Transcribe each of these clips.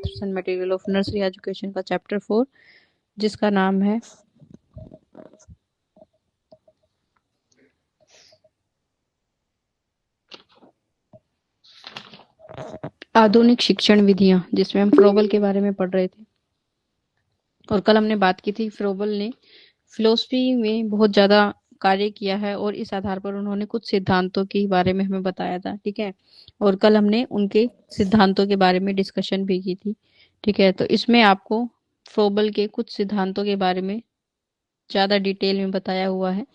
And material of nursery education का chapter 4 जिसका नाम है आधुनिक शिक्षण विधियां, जिसमें हम फ्रोबल के बारे में पढ़ रहे थे। और कल हमने बात की थी, फ्रोबल ने फिलोसफी में बहुत ज्यादा कार्य किया है और इस आधार पर उन्होंने कुछ सिद्धांतों के बारे में हमें बताया था। ठीक है, और कल हमने उनके सिद्धांतों के बारे में डिस्कशन भी की थी। ठीक है, तो इसमें आपको फ्रोबल के कुछ सिद्धांतों के बारे में ज्यादा डिटेल में बताया हुआ है।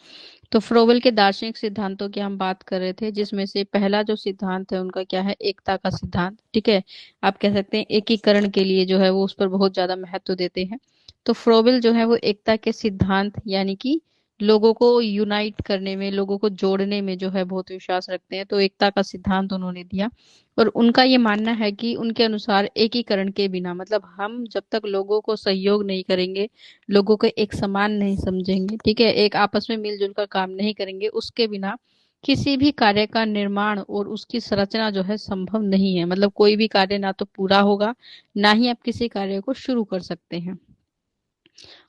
तो फ्रोबल के दार्शनिक सिद्धांतों की हम बात कर रहे थे, जिसमें से पहला जो सिद्धांत है उनका क्या है, एकता का सिद्धांत। ठीक है, आप कह सकते हैं एकीकरण के लिए जो है वो उस पर बहुत ज्यादा महत्व देते हैं। तो फ्रोबल जो है वो एकता के सिद्धांत यानी कि लोगों को यूनाइट करने में, लोगों को जोड़ने में जो है बहुत विश्वास रखते हैं। तो एकता का सिद्धांत उन्होंने दिया और उनका ये मानना है कि उनके अनुसार एकीकरण के बिना, मतलब हम जब तक लोगों को सहयोग नहीं करेंगे, लोगों को एक समान नहीं समझेंगे, ठीक है, एक आपस में मिलजुल कर काम नहीं करेंगे, उसके बिना किसी भी कार्य का निर्माण और उसकी संरचना जो है संभव नहीं है। मतलब कोई भी कार्य ना तो पूरा होगा, ना ही आप किसी कार्य को शुरू कर सकते हैं।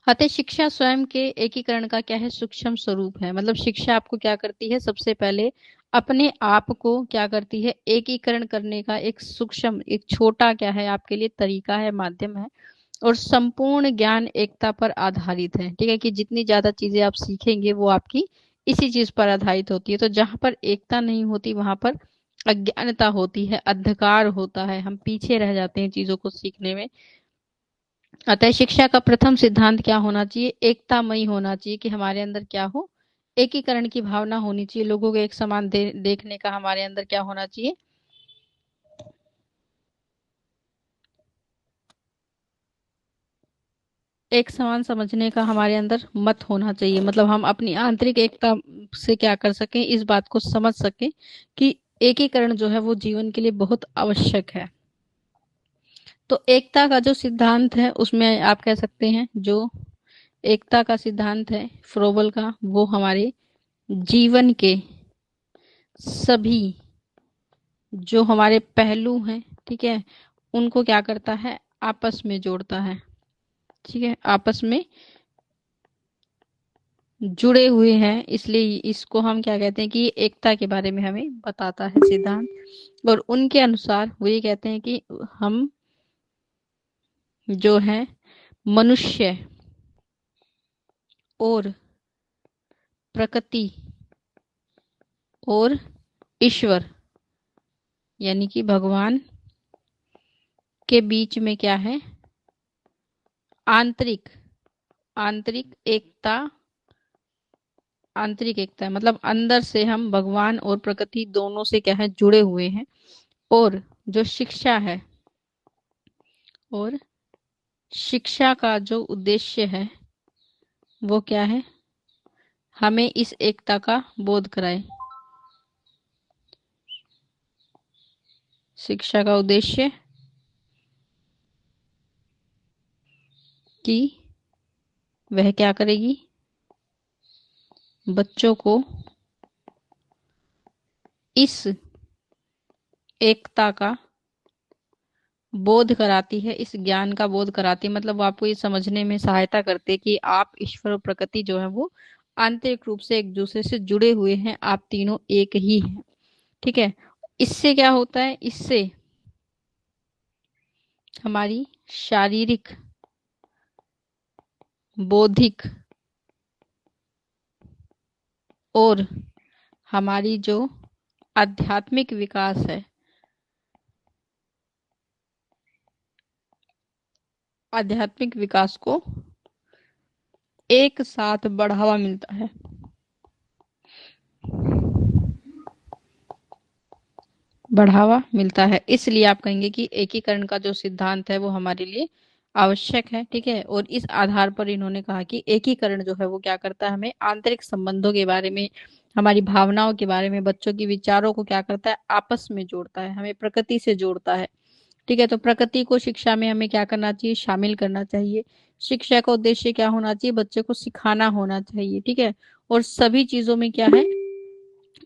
अतः शिक्षा स्वयं के एकीकरण का क्या है, सूक्ष्म स्वरूप है। मतलब शिक्षा आपको क्या करती है, सबसे पहले अपने आप को क्या करती है, एकीकरण करने का एक सूक्ष्म, एक छोटा क्या है आपके लिए तरीका है, माध्यम है। और संपूर्ण ज्ञान एकता पर आधारित है। ठीक है, कि जितनी ज्यादा चीजें आप सीखेंगे वो आपकी इसी चीज पर आधारित होती है। तो जहां पर एकता नहीं होती वहां पर अज्ञानता होती है, अंधकार होता है, हम पीछे रह जाते हैं चीजों को सीखने में। अतः शिक्षा का प्रथम सिद्धांत क्या होना चाहिए, एकतामयी होना चाहिए, कि हमारे अंदर क्या हो, एकीकरण की भावना होनी चाहिए, लोगों को एक समान देखने का हमारे अंदर क्या होना चाहिए, एक समान समझने का हमारे अंदर मत होना चाहिए। मतलब हम अपनी आंतरिक एकता से क्या कर सकें, इस बात को समझ सकें कि एकीकरण जो है वो जीवन के लिए बहुत आवश्यक है। तो एकता का जो सिद्धांत है उसमें आप कह सकते हैं, जो एकता का सिद्धांत है फ्रोबल का, वो हमारे जीवन के सभी जो हमारे पहलू हैं, ठीक है, उनको क्या करता है, आपस में जोड़ता है। ठीक है, आपस में जुड़े हुए हैं, इसलिए इसको हम क्या कहते हैं कि ये एकता के बारे में हमें बताता है सिद्धांत। और उनके अनुसार वो ये कहते हैं कि हम जो है मनुष्य और प्रकृति और ईश्वर यानी कि भगवान के बीच में क्या है, आंतरिक आंतरिक एकता, आंतरिक एकता है। मतलब अंदर से हम भगवान और प्रकृति दोनों से क्या है, जुड़े हुए हैं। और जो शिक्षा है, और शिक्षा का जो उद्देश्य है वो क्या है, हमें इस एकता का बोध कराए। शिक्षा का उद्देश्य कि वह क्या करेगी, बच्चों को इस एकता का बोध कराती है, इस ज्ञान का बोध कराती है। मतलब वो आपको ये समझने में सहायता करते हैं कि आप ईश्वर और प्रकृति जो है वो आंतरिक रूप से एक दूसरे से जुड़े हुए हैं, आप तीनों एक ही हैं। ठीक है, इससे क्या होता है, इससे हमारी शारीरिक, बौद्धिक और हमारी जो आध्यात्मिक विकास है, आध्यात्मिक विकास को एक साथ बढ़ावा मिलता है। बढ़ावा मिलता है, इसलिए आप कहेंगे कि एकीकरण का जो सिद्धांत है वो हमारे लिए आवश्यक है। ठीक है, और इस आधार पर इन्होंने कहा कि एकीकरण जो है वो क्या करता है, हमें आंतरिक संबंधों के बारे में, हमारी भावनाओं के बारे में, बच्चों की विचारों को क्या करता है, आपस में जोड़ता है, हमें प्रकृति से जोड़ता है। ठीक है, तो प्रकृति को शिक्षा में हमें क्या करना चाहिए, शामिल करना चाहिए। शिक्षा का उद्देश्य क्या होना चाहिए, बच्चे को सिखाना होना चाहिए। ठीक है, और सभी चीजों में क्या है,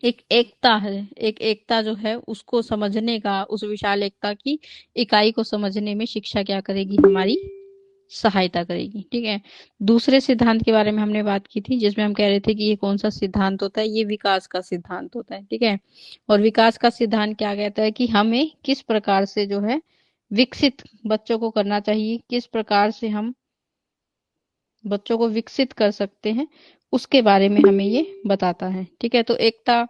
एक एकता है, एक एकता जो है उसको समझने का, उस विशाल एकता की इकाई को समझने में शिक्षा क्या करेगी, हमारी सहायता करेगी। ठीक है। दूसरे सिद्धांत के बारे में हमने बात की थी, जिसमें हम कह रहे थे कि ये कौन सा सिद्धांत होता है, ये विकास का सिद्धांत होता है। ठीक है। और विकास का सिद्धांत क्या कहता है कि हमें किस प्रकार से जो है विकसित बच्चों को करना चाहिए, किस प्रकार से हम बच्चों को विकसित कर सकते हैं, उसके बारे में हमें ये बताता है। ठीक है। तो एकता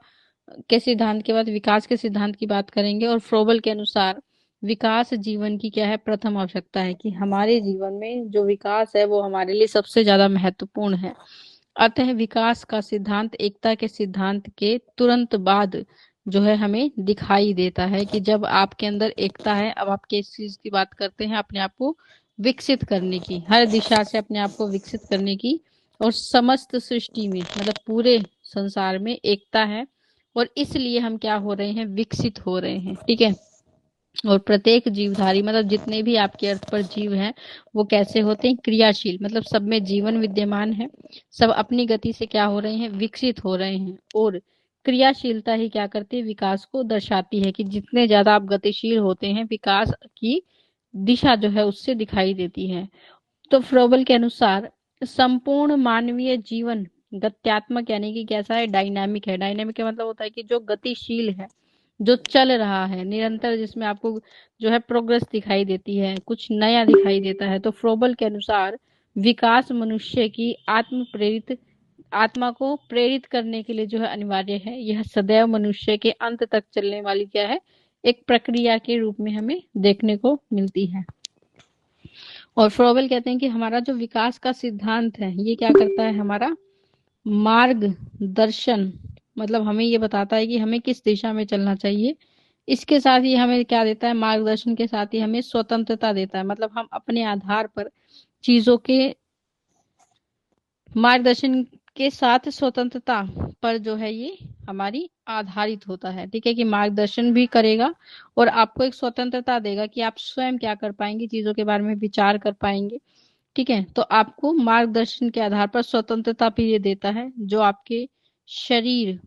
के सिद्धांत के बाद विकास के सिद्धांत की बात करेंगे। और फ्रोबल के अनुसार विकास जीवन की क्या है, प्रथम आवश्यकता है, कि हमारे जीवन में जो विकास है वो हमारे लिए सबसे ज्यादा महत्वपूर्ण है। अतः विकास का सिद्धांत एकता के सिद्धांत के तुरंत बाद जो है हमें दिखाई देता है कि जब आपके अंदर एकता है, अब आप किस चीज की बात करते हैं, अपने आप को विकसित करने की, हर दिशा से अपने आप को विकसित करने की। और समस्त सृष्टि में मतलब पूरे संसार में एकता है, और इसलिए हम क्या हो रहे हैं, विकसित हो रहे हैं। ठीक है। और प्रत्येक जीवधारी मतलब जितने भी आपके अर्थ पर जीव हैं, वो कैसे होते हैं, क्रियाशील, मतलब सब में जीवन विद्यमान है, सब अपनी गति से क्या हो रहे हैं, विकसित हो रहे हैं। और क्रियाशीलता ही क्या करती है, विकास को दर्शाती है, कि जितने ज्यादा आप गतिशील होते हैं, विकास की दिशा जो है उससे दिखाई देती है। तो फ्रोबल के अनुसार संपूर्ण मानवीय जीवन गत्यात्मक यानी कि कैसा है, डायनामिक है। डायनामिक का मतलब होता है कि जो गतिशील है, जो चल रहा है निरंतर, जिसमें आपको जो है प्रोग्रेस दिखाई देती है, कुछ नया दिखाई देता है। तो फ्रोबल के अनुसार विकास मनुष्य की आत्म प्रेरित आत्मा को प्रेरित करने के लिए जो है अनिवार्य है। यह सदैव मनुष्य के अंत तक चलने वाली क्या है, एक प्रक्रिया के रूप में हमें देखने को मिलती है। और फ्रोबल कहते हैं कि हमारा जो विकास का सिद्धांत है, ये क्या करता है, हमारा मार्गदर्शन, मतलब हमें ये बताता है कि हमें किस दिशा में चलना चाहिए। इसके साथ ही हमें क्या देता है, मार्गदर्शन के साथ ही हमें स्वतंत्रता देता है, मतलब हम अपने आधार पर चीजों के मार्गदर्शन के साथ स्वतंत्रता पर जो है ये हमारी आधारित होता है। ठीक है। कि मार्गदर्शन भी करेगा और आपको एक स्वतंत्रता देगा कि आप स्वयं क्या कर पाएंगे, चीजों के बारे में विचार कर पाएंगे। ठीक है। तो आपको मार्गदर्शन के आधार पर स्वतंत्रता भी ये देता है, जो आपके शरीर,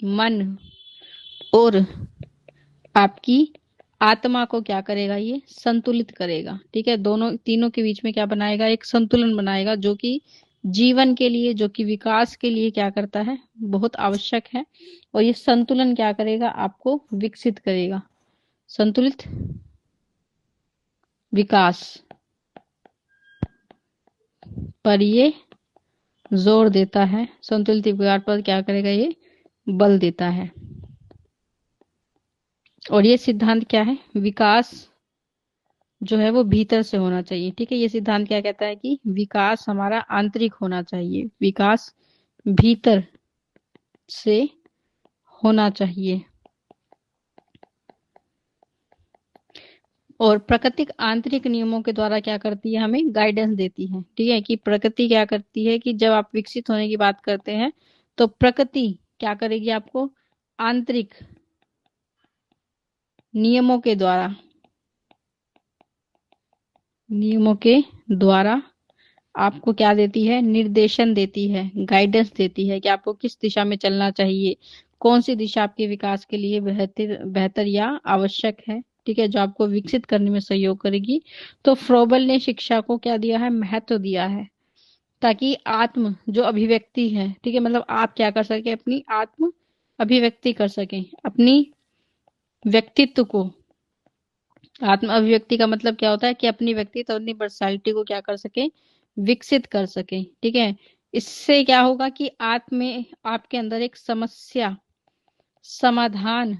मन और आपकी आत्मा को क्या करेगा, ये संतुलित करेगा। ठीक है। दोनों तीनों के बीच में क्या बनाएगा, एक संतुलन बनाएगा, जो कि जीवन के लिए, जो कि विकास के लिए क्या करता है, बहुत आवश्यक है। और ये संतुलन क्या करेगा, आपको विकसित करेगा। संतुलित विकास पर ये जोर देता है, संतुलित विकास पर क्या करेगा, ये बल देता है। और ये सिद्धांत क्या है, विकास जो है वो भीतर से होना चाहिए। ठीक है। ये सिद्धांत क्या कहता है कि विकास हमारा आंतरिक होना चाहिए, विकास भीतर से होना चाहिए। और प्राकृतिक आंतरिक नियमों के द्वारा क्या करती है, हमें गाइडेंस देती है। ठीक है। कि प्रकृति क्या करती है, कि जब आप विकसित होने की बात करते हैं, तो प्रकृति क्या करेगी, आपको आंतरिक नियमों के द्वारा आपको क्या देती है, निर्देशन देती है, गाइडेंस देती है, कि आपको किस दिशा में चलना चाहिए, कौन सी दिशा आपके विकास के लिए बेहतर बेहतर या आवश्यक है। ठीक है। जो आपको विकसित करने में सहयोग करेगी। तो फ्रोबल ने शिक्षा को क्या दिया है, महत्व दिया है, ताकि आत्म जो अभिव्यक्ति है, ठीक है, मतलब आप क्या कर सके, अपनी आत्म अभिव्यक्ति कर सकें, अपनी व्यक्तित्व को। आत्म अभिव्यक्ति का मतलब क्या होता है, कि अपनी व्यक्तित्व, अपनी पर्सनालिटी को क्या कर सके, विकसित कर सके। ठीक है। इससे क्या होगा कि आत्म में आपके अंदर एक समस्या समाधान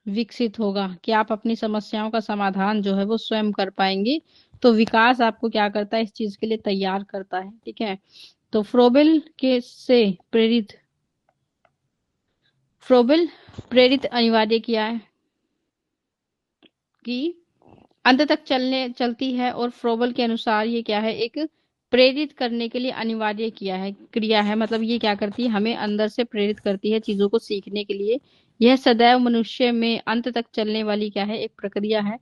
विकसित होगा, कि आप अपनी समस्याओं का समाधान जो है वो स्वयं कर पाएंगे। तो विकास आपको क्या करता है, इस चीज के लिए तैयार करता है। ठीक है। तो फ्रोबेल प्रेरित अनिवार्य किया है कि अंत तक चलती है। और फ्रोबल के अनुसार ये क्या है, एक प्रेरित करने के लिए अनिवार्य किया है, क्रिया है, मतलब ये क्या करती है, हमें अंदर से प्रेरित करती है चीजों को सीखने के लिए। यह सदैव मनुष्य में अंत तक चलने वाली क्या है, एक प्रक्रिया है।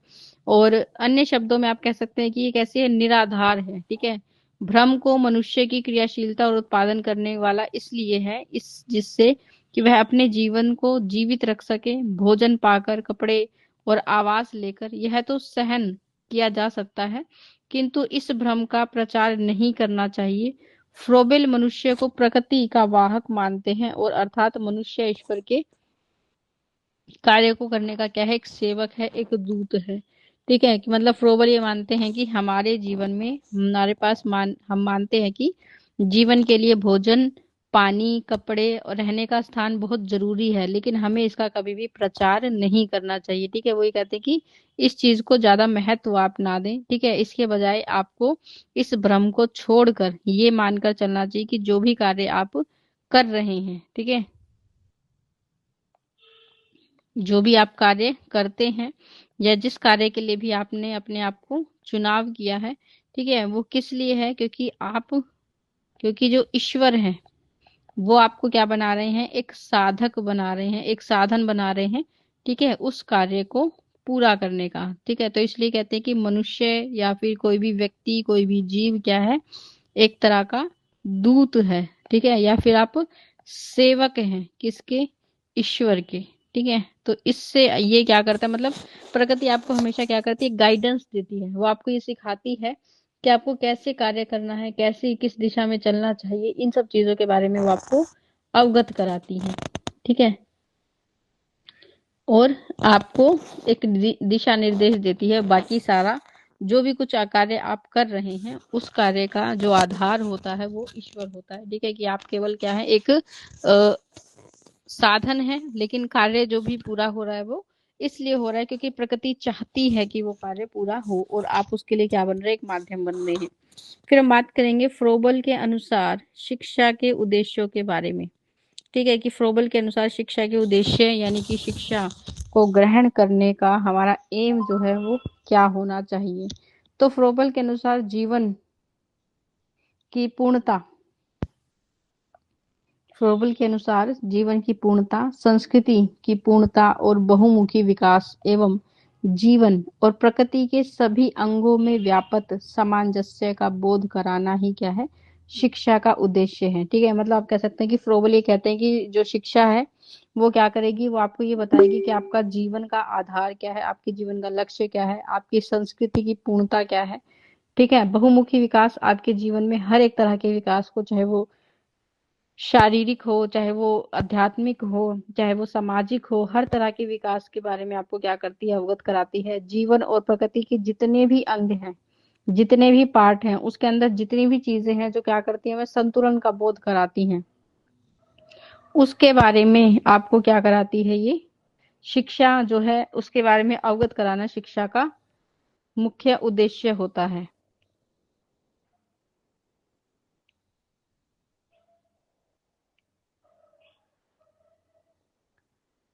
और अन्य शब्दों में आप कह सकते हैं कि ये कैसी है, निराधार है। ठीक है। भ्रम को मनुष्य की क्रियाशीलता और उत्पादन करने वाला इसलिए है इस जिससे कि वह अपने जीवन को जीवित रख सके, भोजन पाकर, कपड़े और आवास लेकर। यह तो सहन किया जा सकता है, किंतु इस भ्रम का प्रचार नहीं करना चाहिए। फ्रोबेल मनुष्य को प्रकृति का वाहक मानते हैं, और अर्थात मनुष्य ईश्वर के कार्य को करने का क्या है, एक सेवक है, एक दूत है। ठीक है, कि मतलब फ्रोबल ये मानते हैं कि हमारे जीवन में हमारे पास हम मानते हैं कि जीवन के लिए भोजन, पानी, कपड़े और रहने का स्थान बहुत जरूरी है, लेकिन हमें इसका कभी भी प्रचार नहीं करना चाहिए। ठीक है, वो ये कहते हैं कि इस चीज को ज्यादा महत्व आप ना दें। ठीक है, इसके बजाय आपको इस भ्रम को छोड़कर ये मानकर चलना चाहिए कि जो भी कार्य आप कर रहे हैं, ठीक है, जो भी आप कार्य करते हैं या जिस कार्य के लिए भी आपने अपने आप को चुनाव किया है, ठीक है, वो किस लिए है, क्योंकि जो ईश्वर है वो आपको क्या बना रहे हैं, एक साधक बना रहे हैं, एक साधन बना रहे हैं, ठीक है, उस कार्य को पूरा करने का। ठीक है, तो इसलिए कहते हैं कि मनुष्य या फिर कोई भी व्यक्ति, कोई भी जीव क्या है, एक तरह का दूत है। ठीक है, या फिर आप सेवक हैं किसके, ईश्वर के। ठीक है, तो इससे ये क्या करता है, मतलब प्रकृति आपको हमेशा क्या करती है, गाइडेंस देती है, वो आपको ये सिखाती है कि आपको कैसे कार्य करना है, कैसे किस दिशा में चलना चाहिए, इन सब चीजों के बारे में वो आपको अवगत कराती है। ठीक है, और आपको एक दिशा निर्देश देती है। बाकी सारा जो भी कुछ कार्य आप कर रहे हैं, उस कार्य का जो आधार होता है वो ईश्वर होता है। ठीक है, कि आप केवल क्या है, एक साधन है, लेकिन कार्य जो भी पूरा हो रहा है वो इसलिए हो रहा है क्योंकि प्रकृति चाहती है कि वो कार्य पूरा हो, और आप उसके लिए क्या बन रहे हैं, एक माध्यम बन रहे हैं। फिर हम बात करेंगे फ्रोबल के अनुसार शिक्षा के उद्देश्यों के बारे में। ठीक है, कि फ्रोबल के अनुसार शिक्षा के उद्देश्य यानी कि शिक्षा को ग्रहण करने का हमारा एम जो है वो क्या होना चाहिए। तो फ्रोबल के अनुसार जीवन की पूर्णता, फ्रोबल के अनुसार जीवन की पूर्णता, संस्कृति की पूर्णता और बहुमुखी विकास एवं जीवन और प्रकृति के सभी अंगों में व्यापक सामंजस्य का बोध कराना ही क्या है, शिक्षा का उद्देश्य है। ठीक है, मतलब आप कह सकते हैं कि फ्रोबल ये कहते हैं कि जो शिक्षा है वो क्या करेगी, वो आपको ये बताएगी कि आपका जीवन का आधार क्या है, आपके जीवन का लक्ष्य क्या है, आपकी संस्कृति की पूर्णता क्या है। ठीक है, बहुमुखी विकास आपके जीवन में हर एक तरह के विकास को, चाहे वो शारीरिक हो, चाहे वो आध्यात्मिक हो, चाहे वो सामाजिक हो, हर तरह के विकास के बारे में आपको क्या करती है, अवगत कराती है। जीवन और प्रकृति के जितने भी अंग हैं, जितने भी पार्ट हैं, उसके अंदर जितनी भी चीजें हैं जो क्या करती हैं, वह संतुलन का बोध कराती हैं, उसके बारे में आपको क्या कराती है, ये शिक्षा जो है उसके बारे में अवगत कराना शिक्षा का मुख्य उद्देश्य होता है।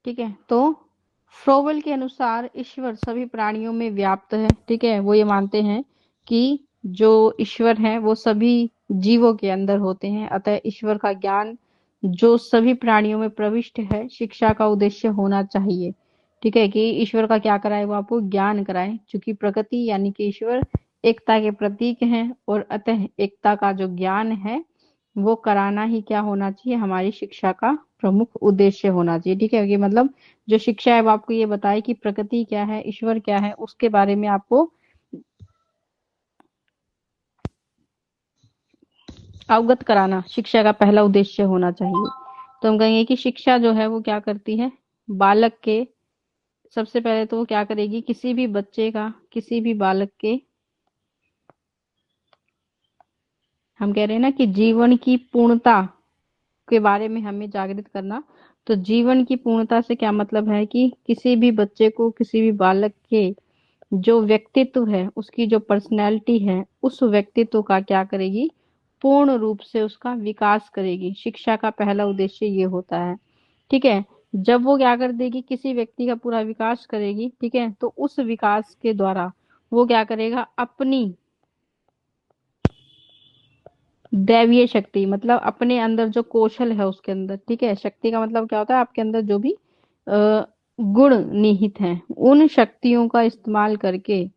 ठीक है, तो फ्रोवेल के अनुसार ईश्वर सभी प्राणियों में व्याप्त है। ठीक है, वो ये मानते हैं कि जो ईश्वर है वो सभी जीवों के अंदर होते हैं, अतः ईश्वर का ज्ञान जो सभी प्राणियों में प्रविष्ट है, शिक्षा का उद्देश्य होना चाहिए। ठीक है, कि ईश्वर का क्या कराए, वो आपको ज्ञान कराए, क्योंकि प्रकृति यानी कि ईश्वर एकता के प्रतीक हैं, और अतः एकता का जो ज्ञान है वो कराना ही क्या होना चाहिए, हमारी शिक्षा का प्रमुख उद्देश्य होना चाहिए। ठीक है, कि मतलब जो शिक्षा है वो आपको ये बताए कि प्रकृति क्या है, ईश्वर क्या है, उसके बारे में आपको अवगत कराना शिक्षा का पहला उद्देश्य होना चाहिए। तो हम कहेंगे कि शिक्षा जो है वो क्या करती है, बालक के, सबसे पहले तो वो क्या करेगी, किसी भी बच्चे का, किसी भी बालक के, हम कह रहे हैं ना कि जीवन की पूर्णता के बारे में हमें जागृत करना। तो जीवन की पूर्णता से क्या मतलब है कि किसी भी बच्चे को, किसी भी बालक के जो व्यक्तित्व है, उसकी जो पर्सनैलिटी है, उस व्यक्तित्व का क्या करेगी, पूर्ण रूप से उसका विकास करेगी। शिक्षा का पहला उद्देश्य ये होता है। ठीक है, जब वो क्या कर देगी, किसी व्यक्ति का पूरा विकास करेगी, ठीक है, तो उस विकास के द्वारा वो क्या करेगा, अपनी दैवीय शक्ति, मतलब अपने अंदर जो कौशल है उसके अंदर, ठीक है, शक्ति का मतलब क्या होता है, आपके अंदर जो भी गुण निहित हैं, उन शक्तियों का इस्तेमाल करके,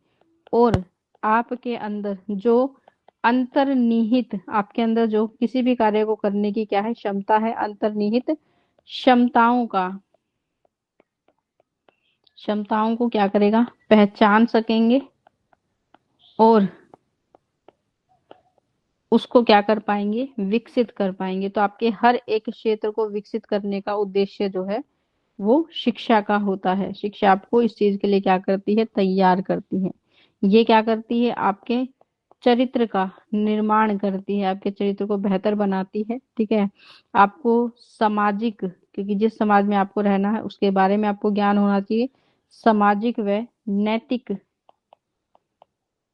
और आपके अंदर जो अंतर्निहित आपके अंदर जो किसी भी कार्य को करने की क्या है, क्षमता है, अंतर्निहित क्षमताओं को क्या करेगा, पहचान सकेंगे और उसको क्या कर पाएंगे, विकसित कर पाएंगे। तो आपके हर एक क्षेत्र को विकसित करने का उद्देश्य जो है वो शिक्षा का होता है। शिक्षा आपको इस चीज के लिए क्या करती है, तैयार करती है। ये क्या करती है, आपके चरित्र का निर्माण करती है, आपके चरित्र को बेहतर बनाती है। ठीक है, आपको सामाजिक, क्योंकि जिस समाज में आपको रहना है उसके बारे में आपको ज्ञान होना चाहिए, सामाजिक व नैतिक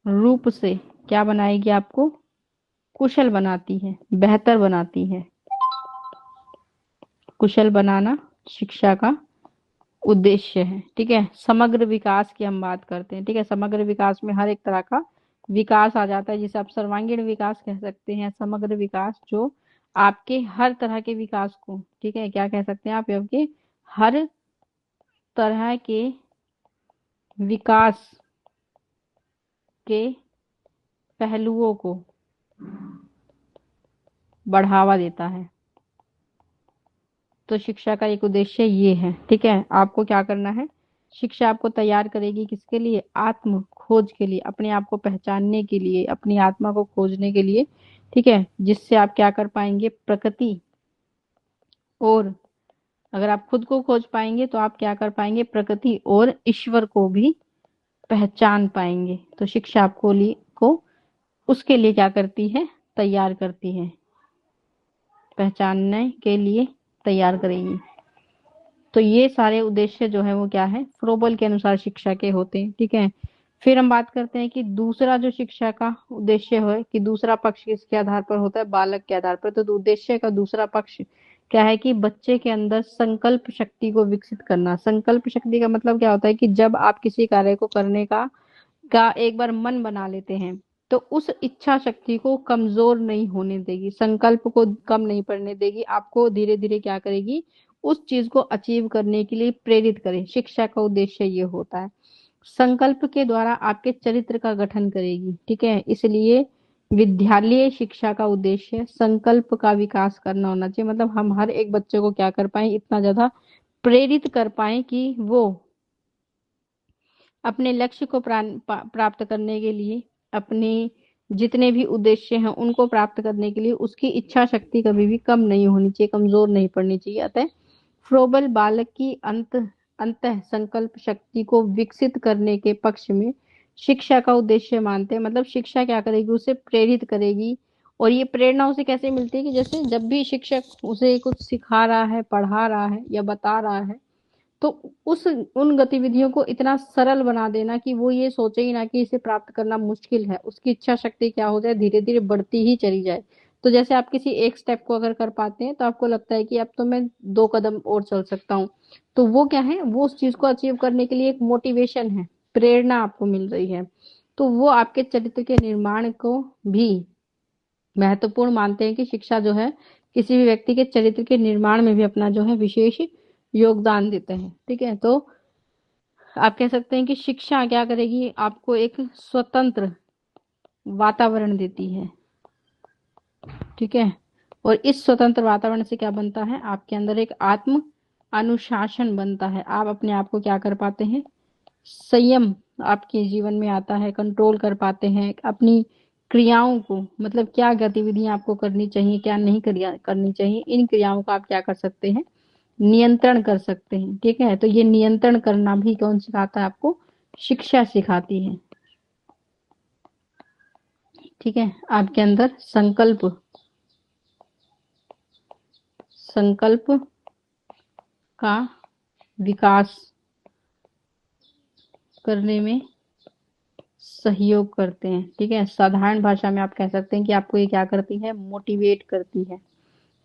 रूप से क्या बनाएगी, आपको कुशल बनाती है, बेहतर बनाती है। कुशल बनाना शिक्षा का उद्देश्य है। ठीक है, समग्र विकास की हम बात करते हैं। ठीक है, समग्र विकास में हर एक तरह का विकास आ जाता है, जिसे आप सर्वांगीण विकास कह सकते हैं, समग्र विकास जो आपके हर तरह के विकास को, ठीक है, क्या कह सकते हैं आप, आपके हर तरह के विकास के पहलुओं को बढ़ावा देता है। तो शिक्षा का एक उद्देश्य ये है। ठीक है, आपको क्या करना है, शिक्षा आपको तैयार करेगी किसके लिए, आत्म खोज के लिए, अपने आप को पहचानने के लिए, अपनी आत्मा को खोजने के लिए। ठीक है, जिससे आप क्या कर पाएंगे, प्रकृति, और अगर आप खुद को खोज पाएंगे तो आप क्या कर पाएंगे, प्रकृति और ईश्वर को भी पहचान पाएंगे। तो शिक्षा आपको को उसके लिए क्या करती है, तैयार करती है, पहचानने के लिए तैयार करेगी। तो ये सारे उद्देश्य जो है वो क्या है, फ्रोबल के अनुसार शिक्षा के होते हैं। ठीक है, फिर हम बात करते हैं कि दूसरा जो शिक्षा का उद्देश्य है, कि दूसरा पक्ष किसके आधार पर होता है, बालक के आधार पर। तो उद्देश्य का दूसरा पक्ष क्या है, कि बच्चे के अंदर संकल्प शक्ति को विकसित करना। संकल्प शक्ति का मतलब क्या होता है, कि जब आप किसी कार्य को करने का एक बार मन बना लेते हैं तो उस इच्छा शक्ति को कमजोर नहीं होने देगी, संकल्प को कम नहीं पड़ने देगी, आपको धीरे धीरे क्या करेगी, उस चीज को अचीव करने के लिए प्रेरित करें। शिक्षा का उद्देश्य ये होता है, संकल्प के द्वारा आपके चरित्र का गठन करेगी। ठीक है, इसलिए विद्यालय शिक्षा का उद्देश्य संकल्प का विकास करना होना चाहिए। मतलब हम हर एक बच्चे को क्या कर पाए, इतना ज्यादा प्रेरित कर पाए कि वो अपने लक्ष्य को प्राप्त करने के लिए, अपने जितने भी उद्देश्य हैं उनको प्राप्त करने के लिए उसकी इच्छा शक्ति कभी भी कम नहीं होनी चाहिए, कमजोर नहीं पड़नी चाहिए। अतः फ्रोबल बालक की अंत संकल्प शक्ति को विकसित करने के पक्ष में शिक्षा का उद्देश्य मानते हैं। मतलब शिक्षा क्या करेगी, उसे प्रेरित करेगी। और ये प्रेरणा उसे कैसे मिलती है, कि जैसे जब भी शिक्षक उसे कुछ सिखा रहा है, पढ़ा रहा है या बता रहा है, तो उस उन गतिविधियों को इतना सरल बना देना कि वो ये सोचे ही ना कि इसे प्राप्त करना मुश्किल है, उसकी इच्छा शक्ति क्या हो जाए, धीरे धीरे बढ़ती ही चली जाए। तो जैसे आप किसी एक स्टेप को अगर कर पाते हैं तो आपको लगता है कि अब तो मैं 2 कदम और चल सकता हूँ। तो वो क्या है, वो उस चीज को अचीव करने के लिए एक मोटिवेशन है, प्रेरणा आपको मिल रही है। तो वो आपके चरित्र के निर्माण को भी महत्वपूर्ण मानते हैं, कि शिक्षा जो है किसी भी व्यक्ति के चरित्र के निर्माण में भी अपना जो है विशेष योगदान देते हैं। ठीक है, तो आप कह सकते हैं कि शिक्षा क्या करेगी, आपको एक स्वतंत्र वातावरण देती है। ठीक है, और इस स्वतंत्र वातावरण से क्या बनता है, आपके अंदर एक आत्म अनुशासन बनता है। आप अपने आप को क्या कर पाते हैं, संयम आपके जीवन में आता है, कंट्रोल कर पाते हैं अपनी क्रियाओं को। मतलब क्या गतिविधियां आपको करनी चाहिए, क्या नहीं करनी चाहिए, इन क्रियाओं का आप क्या कर सकते हैं, नियंत्रण कर सकते हैं। ठीक है, तो ये नियंत्रण करना भी कौन सिखाता है आपको, शिक्षा सिखाती है। ठीक है, आपके अंदर संकल्प का विकास करने में सहयोग करते हैं। ठीक है, साधारण भाषा में आप कह सकते हैं कि आपको ये क्या करती है, मोटिवेट करती है।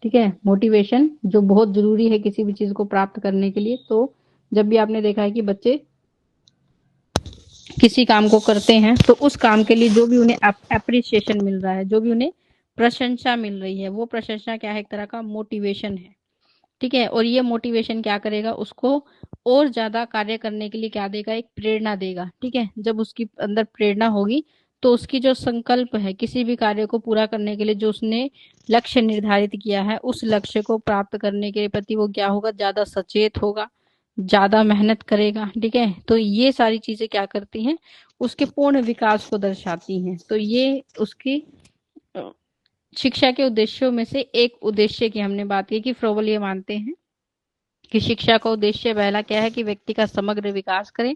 ठीक है, मोटिवेशन जो बहुत जरूरी है किसी भी चीज को प्राप्त करने के लिए। तो जब भी आपने देखा है कि बच्चे किसी काम को करते हैं तो उस काम के लिए जो भी उन्हें अप्रिसिएशन मिल रहा है, जो भी उन्हें प्रशंसा मिल रही है, वो प्रशंसा क्या है, एक तरह का मोटिवेशन है। ठीक है, और ये मोटिवेशन क्या करेगा, उसको और ज्यादा कार्य करने के लिए क्या देगा, एक प्रेरणा देगा। ठीक है, जब उसकी अंदर प्रेरणा होगी तो उसकी जो संकल्प है किसी भी कार्य को पूरा करने के लिए, जो उसने लक्ष्य निर्धारित किया है, उस लक्ष्य को प्राप्त करने के प्रति वो क्या होगा, ज्यादा सचेत होगा, ज्यादा मेहनत करेगा। ठीक है, तो ये सारी चीजें क्या करती हैं, उसके पूर्ण विकास को दर्शाती हैं। तो ये उसकी शिक्षा के उद्देश्यों में से एक उद्देश्य की हमने बात की कि फ्रोबल ये मानते हैं कि शिक्षा का उद्देश्य पहला क्या है कि व्यक्ति का समग्र विकास करें,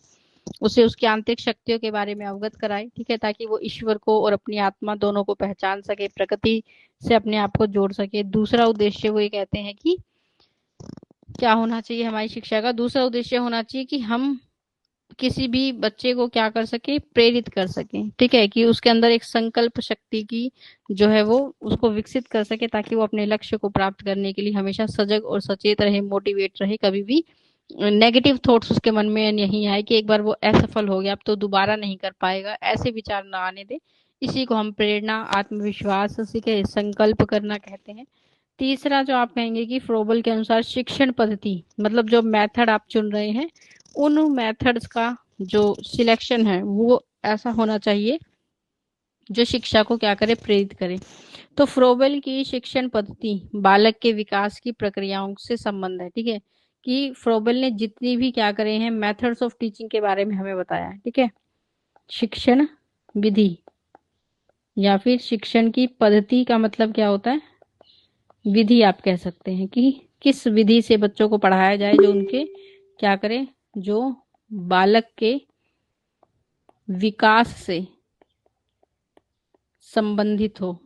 उसे उसकी आंतरिक शक्तियों के बारे में अवगत कराए। ठीक है, ताकि वो ईश्वर को और अपनी आत्मा दोनों को पहचान सके, प्रकृति से अपने आप को जोड़ सके। दूसरा उद्देश्य वो ये कहते हैं कि क्या होना चाहिए, हमारी शिक्षा का दूसरा उद्देश्य होना चाहिए कि हम किसी भी बच्चे को क्या कर सके, प्रेरित कर सके। ठीक है, कि उसके अंदर एक संकल्प शक्ति की जो है वो उसको विकसित कर सके, ताकि वो अपने लक्ष्य को प्राप्त करने के लिए हमेशा सजग और सचेत रहे, मोटिवेट रहे। कभी भी नेगेटिव थॉट्स उसके मन में नहीं आए कि एक बार वो असफल हो गया अब तो दोबारा नहीं कर पाएगा, ऐसे विचार ना आने दे। इसी को हम प्रेरणा, आत्मविश्वास, सीखे संकल्प करना कहते हैं। तीसरा जो आप कहेंगे कि फ्रोबल के अनुसार शिक्षण पद्धति, मतलब जो मेथड आप चुन रहे हैं, उन मेथड्स का जो सिलेक्शन है वो ऐसा होना चाहिए जो शिक्षा को क्या करे, प्रेरित करे। तो फ्रोबल की शिक्षण पद्धति बालक के विकास की प्रक्रियाओं से संबंध है। ठीक है, कि फ्रोबल ने जितनी भी क्या करे हैं मेथड्स ऑफ टीचिंग के बारे में हमें बताया है। ठीक है, शिक्षण विधि या फिर शिक्षण की पद्धति का मतलब क्या होता है, विधि आप कह सकते हैं कि किस विधि से बच्चों को पढ़ाया जाए जो उनके क्या करे, जो बालक के विकास से संबंधित हो।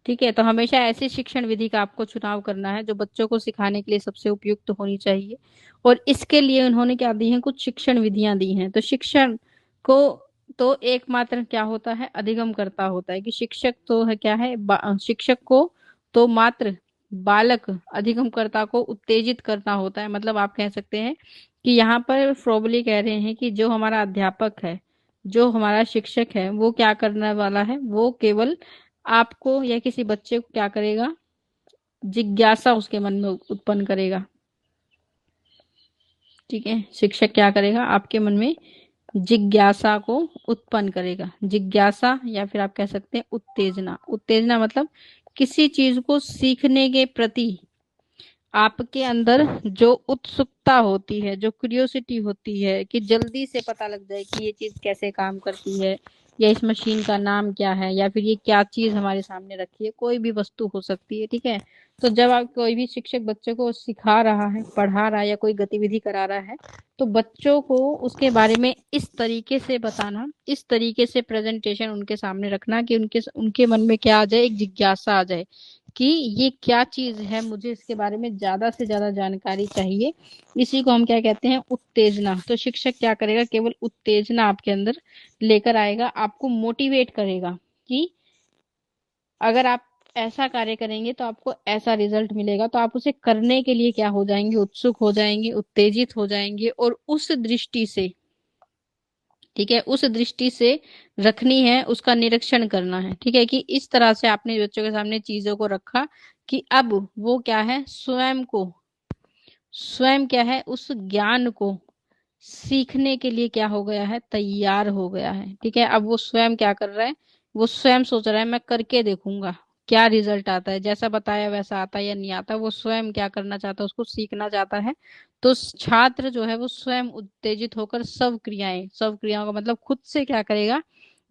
ठीक है, तो हमेशा ऐसी शिक्षण विधि का आपको चुनाव करना है जो बच्चों को सिखाने के लिए सबसे उपयुक्त होनी चाहिए। और इसके लिए उन्होंने क्या दी है, कुछ शिक्षण विधियां दी हैं। तो शिक्षण को तो एकमात्र क्या होता है, अधिगम करता होता है कि शिक्षक तो है क्या है, शिक्षक को तो मात्र बालक अधिगमकर्ता को उत्तेजित करना होता है। मतलब आप कह सकते हैं कि यहाँ पर फ्रोबली कह रहे हैं कि जो हमारा अध्यापक है, जो हमारा शिक्षक है, वो क्या करने वाला है, वो केवल आपको या किसी बच्चे को क्या करेगा, जिज्ञासा उसके मन में उत्पन्न करेगा। ठीक है, शिक्षक क्या करेगा, आपके मन में जिज्ञासा को उत्पन्न करेगा। जिज्ञासा या फिर आप कह सकते हैं उत्तेजना। उत्तेजना मतलब किसी चीज को सीखने के प्रति आपके अंदर जो उत्सुकता होती है, जो क्यूरियोसिटी होती है कि जल्दी से पता लग जाए कि ये चीज कैसे काम करती है, या इस मशीन का नाम क्या है, या फिर ये क्या चीज हमारे सामने रखी है, कोई भी वस्तु हो सकती है। ठीक है, तो जब आप कोई भी शिक्षक बच्चे को सिखा रहा है, पढ़ा रहा है या कोई गतिविधि करा रहा है, तो बच्चों को उसके बारे में इस तरीके से बताना, इस तरीके से प्रेजेंटेशन उनके सामने रखना कि उनके उनके मन में क्या आ जाए, एक जिज्ञासा आ जाए कि ये क्या चीज है, मुझे इसके बारे में ज्यादा से ज्यादा जानकारी चाहिए। इसी को हम क्या कहते हैं, उत्तेजना। तो शिक्षक क्या करेगा, केवल उत्तेजना आपके अंदर लेकर आएगा, आपको मोटिवेट करेगा कि अगर आप ऐसा कार्य करेंगे तो आपको ऐसा रिजल्ट मिलेगा। तो आप उसे करने के लिए क्या हो जाएंगे, उत्सुक हो जाएंगे, उत्तेजित हो जाएंगे। और उस दृष्टि से, ठीक है, उस दृष्टि से रखनी है, उसका निरीक्षण करना है। ठीक है, कि इस तरह से आपने बच्चों के सामने चीजों को रखा कि अब वो क्या है, स्वयं क्या है, उस ज्ञान को सीखने के लिए क्या हो गया है, तैयार हो गया है। ठीक है, अब वो स्वयं क्या कर रहा है, वो स्वयं सोच रहा है मैं करके देखूंगा क्या रिजल्ट आता है, जैसा बताया वैसा आता है या नहीं आता। वो स्वयं क्या करना चाहता है, उसको सीखना चाहता है। तो छात्र जो है वो स्वयं उत्तेजित होकर सब क्रियाओं का मतलब खुद से क्या करेगा,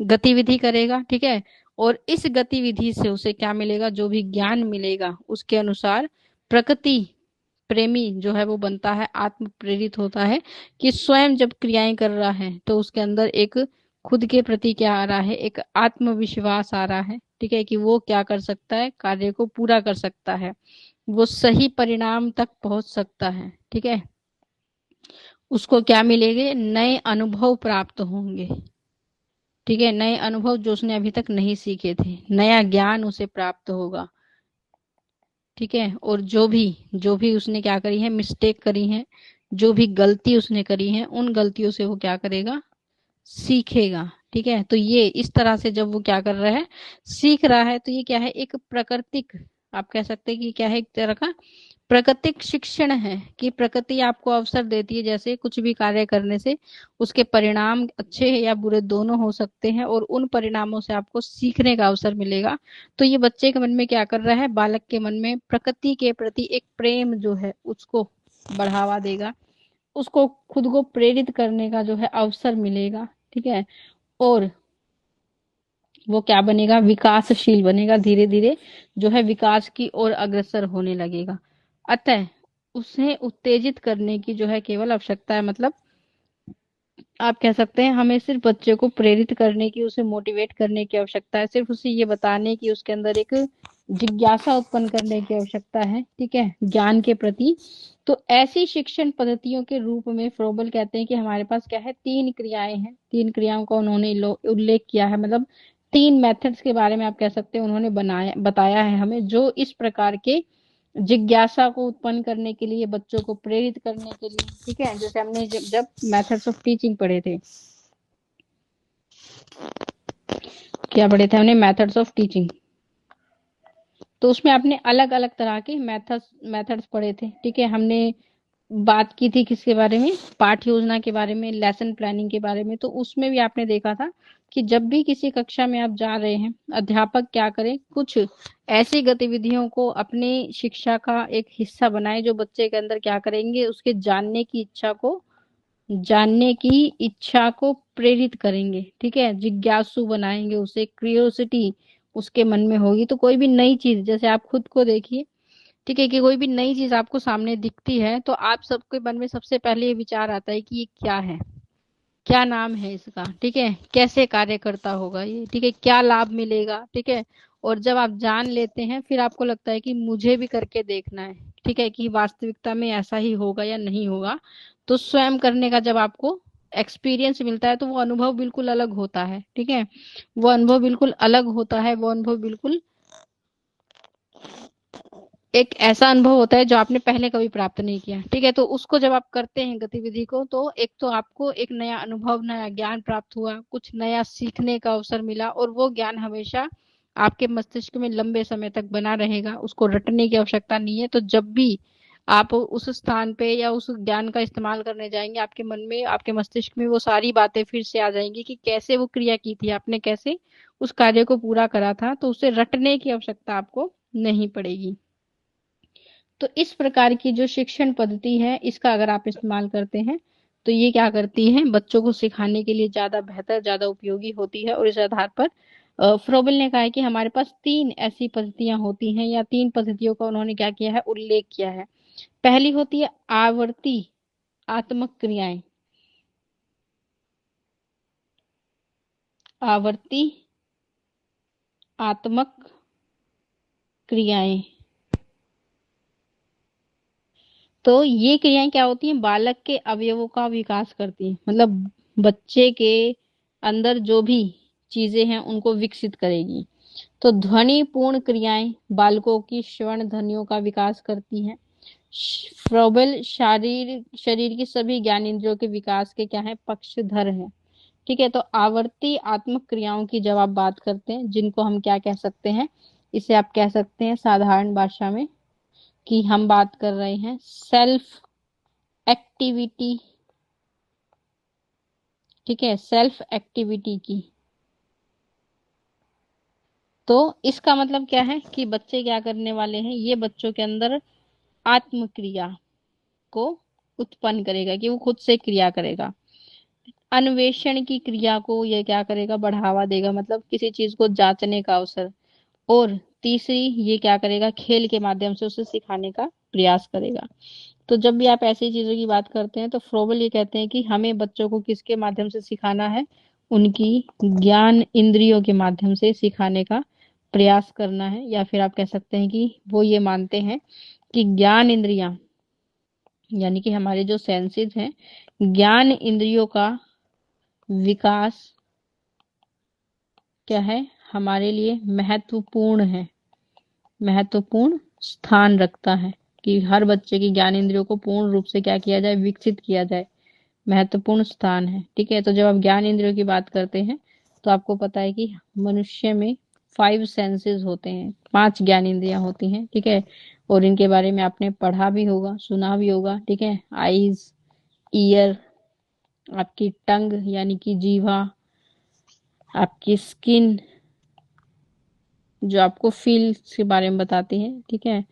गतिविधि करेगा। ठीक है, और इस गतिविधि से उसे क्या मिलेगा, जो भी ज्ञान मिलेगा उसके अनुसार प्रकृति प्रेमी जो है वो बनता है, आत्म प्रेरित होता है। कि स्वयं जब क्रियाएं कर रहा है तो उसके अंदर एक खुद के प्रति क्या आ रहा है, एक आत्मविश्वास आ रहा है। ठीक है, कि वो क्या कर सकता है, कार्य को पूरा कर सकता है, वो सही परिणाम तक पहुंच सकता है। ठीक है, उसको क्या मिलेंगे, नए अनुभव प्राप्त होंगे। ठीक है, नए अनुभव जो उसने अभी तक नहीं सीखे थे, नया ज्ञान उसे प्राप्त होगा। ठीक है, और जो भी उसने क्या करी है, मिस्टेक करी है, जो भी गलती उसने करी है, उन गलतियों से वो क्या करेगा, सीखेगा। ठीक है, तो ये इस तरह से जब वो क्या कर रहा है, सीख रहा है, तो ये क्या है, एक प्राकृतिक, आप कह सकते हैं कि क्या है, एक तरह का प्राकृतिक शिक्षण है कि प्रकृति आपको अवसर देती है, जैसे कुछ भी कार्य करने से उसके परिणाम अच्छे या बुरे दोनों हो सकते हैं, और उन परिणामों से आपको सीखने का अवसर मिलेगा। तो ये बच्चे के मन में क्या कर रहा है, बालक के मन में प्रकृति के प्रति एक प्रेम जो है उसको बढ़ावा देगा, उसको खुद को प्रेरित करने का जो है अवसर मिलेगा। ठीक है, और वो क्या बनेगा, विकासशील बनेगा, धीरे धीरे जो है विकास की ओर अग्रसर होने लगेगा। अतः उसे उत्तेजित करने की जो है केवल आवश्यकता है, मतलब आप कह सकते हैं हमें सिर्फ बच्चे को प्रेरित करने की, उसे मोटिवेट करने की आवश्यकता है, सिर्फ उसे ये बताने की, उसके अंदर एक जिज्ञासा उत्पन्न करने की आवश्यकता है। ठीक है, ज्ञान के प्रति। तो ऐसी शिक्षण पद्धतियों के रूप में फ्रोबल कहते हैं कि हमारे पास क्या है, 3 क्रियाएं हैं। 3 क्रियाओं का उन्होंने उल्लेख किया है, मतलब 3 मेथड्स के बारे में आप कह सकते हैं उन्होंने बताया है हमें, जो इस प्रकार के जिज्ञासा को उत्पन्न करने के लिए, बच्चों को प्रेरित करने के लिए। ठीक है, जैसे हमने जब मेथड्स ऑफ टीचिंग पढ़े थे, क्या पढ़े थे हमने, मेथड्स ऑफ टीचिंग, तो उसमें आपने अलग अलग तरह के मेथड्स पढ़े थे। ठीक है, हमने बात की थी किसके बारे में, पाठ योजना के बारे में, लेसन प्लानिंग के बारे में। तो उसमें भी आपने देखा था कि जब भी किसी कक्षा में आप जा रहे हैं, अध्यापक क्या करें, कुछ ऐसी गतिविधियों को अपनी शिक्षा का एक हिस्सा बनाए जो बच्चे के अंदर क्या करेंगे, उसके जानने की इच्छा को प्रेरित करेंगे। ठीक है, जिज्ञासु बनाएंगे उसे, क्रियोसिटी उसके मन में होगी। तो कोई भी नई चीज, जैसे आप खुद को देखिए, ठीक है, कि कोई भी नई चीज आपको सामने दिखती है तो आप सबके मन में सबसे पहले ये विचार आता है कि ये क्या है, क्या नाम है इसका, ठीक है, कैसे कार्य करता होगा ये, ठीक है, क्या लाभ मिलेगा। ठीक है, और जब आप जान लेते हैं फिर आपको लगता है कि मुझे भी करके देखना है। ठीक है, कि वास्तविकता में ऐसा ही होगा या नहीं होगा। तो स्वयं करने का जब आपको एक्सपीरियंस मिलता है तो वो अनुभव बिल्कुल अलग होता है। ठीक है, वो अनुभव बिल्कुल अलग होता है, वो अनुभव बिल्कुल एक ऐसा अनुभव होता है जो आपने पहले कभी प्राप्त नहीं किया। ठीक है, तो उसको जब आप करते हैं गतिविधि को, तो एक तो आपको एक नया अनुभव, नया ज्ञान प्राप्त हुआ, कुछ नया सीखने का अवसर मिला, और वो ज्ञान हमेशा आपके मस्तिष्क में लंबे समय तक बना रहेगा, उसको रटने की आवश्यकता नहीं है। तो जब भी आप उस स्थान पे या उस ज्ञान का इस्तेमाल करने जाएंगे, आपके मन में, आपके मस्तिष्क में वो सारी बातें फिर से आ जाएंगी कि कैसे वो क्रिया की थी आपने, कैसे उस कार्य को पूरा करा था। तो उसे रटने की आवश्यकता आपको नहीं पड़ेगी। तो इस प्रकार की जो शिक्षण पद्धति है, इसका अगर आप इस्तेमाल करते हैं तो ये क्या करती है, बच्चों को सिखाने के लिए ज्यादा बेहतर, ज्यादा उपयोगी होती है। और इस आधार पर फ्रोबल ने कहा है कि हमारे पास 3 ऐसी पद्धतियां होती हैं, या 3 पद्धतियों का उन्होंने क्या किया है, उल्लेख किया है। पहली होती है आवर्ती आत्मक क्रियाएं। आवर्ती आत्मक क्रियाएं, तो ये क्रियाएं क्या होती हैं, बालक के अवयवों का विकास करती हैं, मतलब बच्चे के अंदर जो भी चीजें हैं उनको विकसित करेगी। तो ध्वनि पूर्ण क्रियाएं बालकों की श्रवण ध्वनियों का विकास करती हैं। फ्रोबेल शरीर की सभी ज्ञान इंद्रियों के विकास के क्या है, पक्षधर है। ठीक है, तो आवर्ती आत्मक क्रियाओं की जब आप बात करते हैं, जिनको हम क्या कह सकते हैं, इसे आप कह सकते हैं साधारण भाषा में कि हम बात कर रहे हैं सेल्फ एक्टिविटी। ठीक है, सेल्फ एक्टिविटी की। तो इसका मतलब क्या है कि बच्चे क्या करने वाले हैं, ये बच्चों के अंदर आत्म क्रिया को उत्पन्न करेगा, कि वो खुद से क्रिया करेगा। अन्वेषण की क्रिया को ये क्या करेगा, बढ़ावा देगा, मतलब किसी चीज को जांचने का अवसर। और तीसरी, ये क्या करेगा, खेल के माध्यम से उसे सिखाने का प्रयास करेगा। तो जब भी आप ऐसी चीजों की बात करते हैं तो फ्रोबल ये कहते हैं कि हमें बच्चों को किसके माध्यम से सिखाना है, उनकी ज्ञान इंद्रियों के माध्यम से सिखाने का प्रयास करना है। या फिर आप कह सकते हैं कि वो ये मानते हैं कि ज्ञान इंद्रियां, यानी कि हमारे जो सेंसेस हैं, ज्ञान इंद्रियों का विकास क्या है, हमारे लिए महत्वपूर्ण है, महत्वपूर्ण स्थान रखता है, कि हर बच्चे की ज्ञान इंद्रियों को पूर्ण रूप से क्या किया जाए, विकसित किया जाए, महत्वपूर्ण स्थान है। ठीक है, तो जब आप ज्ञान इंद्रियों की बात करते हैं तो आपको पता है कि मनुष्य में 5 सेंसेस होते हैं, 5 ज्ञान इंद्रियां होती हैं। ठीक है, और इनके बारे में आपने पढ़ा भी होगा, सुना भी होगा। ठीक है, आईज, ईयर, आपकी टंग यानी कि जीवा, आपकी स्किन जो आपको फील्स के बारे में बताती है। ठीक है,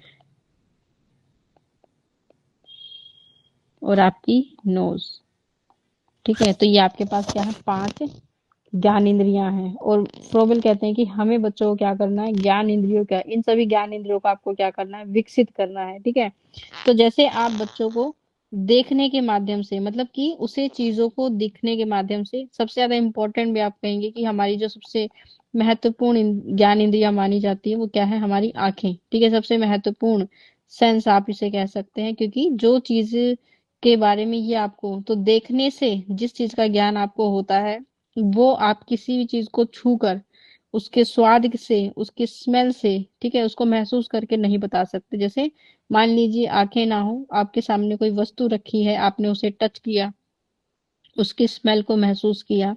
और आपकी नोज। ठीक है, तो ये आपके पास क्या है, 5 ज्ञान इंद्रियां हैं। और फ्रोबेल कहते हैं कि हमें बच्चों को क्या करना है, ज्ञान इंद्रियों क्या, इन सभी ज्ञान इंद्रियों को आपको क्या करना है, विकसित करना है। ठीक है, तो जैसे आप बच्चों को देखने के माध्यम से, मतलब कि उसे चीजों को दिखने के माध्यम से, सबसे ज्यादा इम्पोर्टेंट भी आप कहेंगे कि हमारी जो सबसे महत्वपूर्ण ज्ञान इंद्रियां मानी जाती है वो क्या है, हमारी आंखें। ठीक है, सबसे महत्वपूर्ण सेंस आप इसे कह सकते हैं, क्योंकि जो चीज के बारे में ये आपको, तो देखने से जिस चीज का ज्ञान आपको होता है वो आप किसी भी चीज को छू कर, उसके स्वाद से, उसके स्मेल से, ठीक है, उसको महसूस करके नहीं बता सकते। जैसे मान लीजिए आंखें ना हो, आपके सामने कोई वस्तु रखी है, आपने उसे टच किया, उसकी स्मेल को महसूस किया,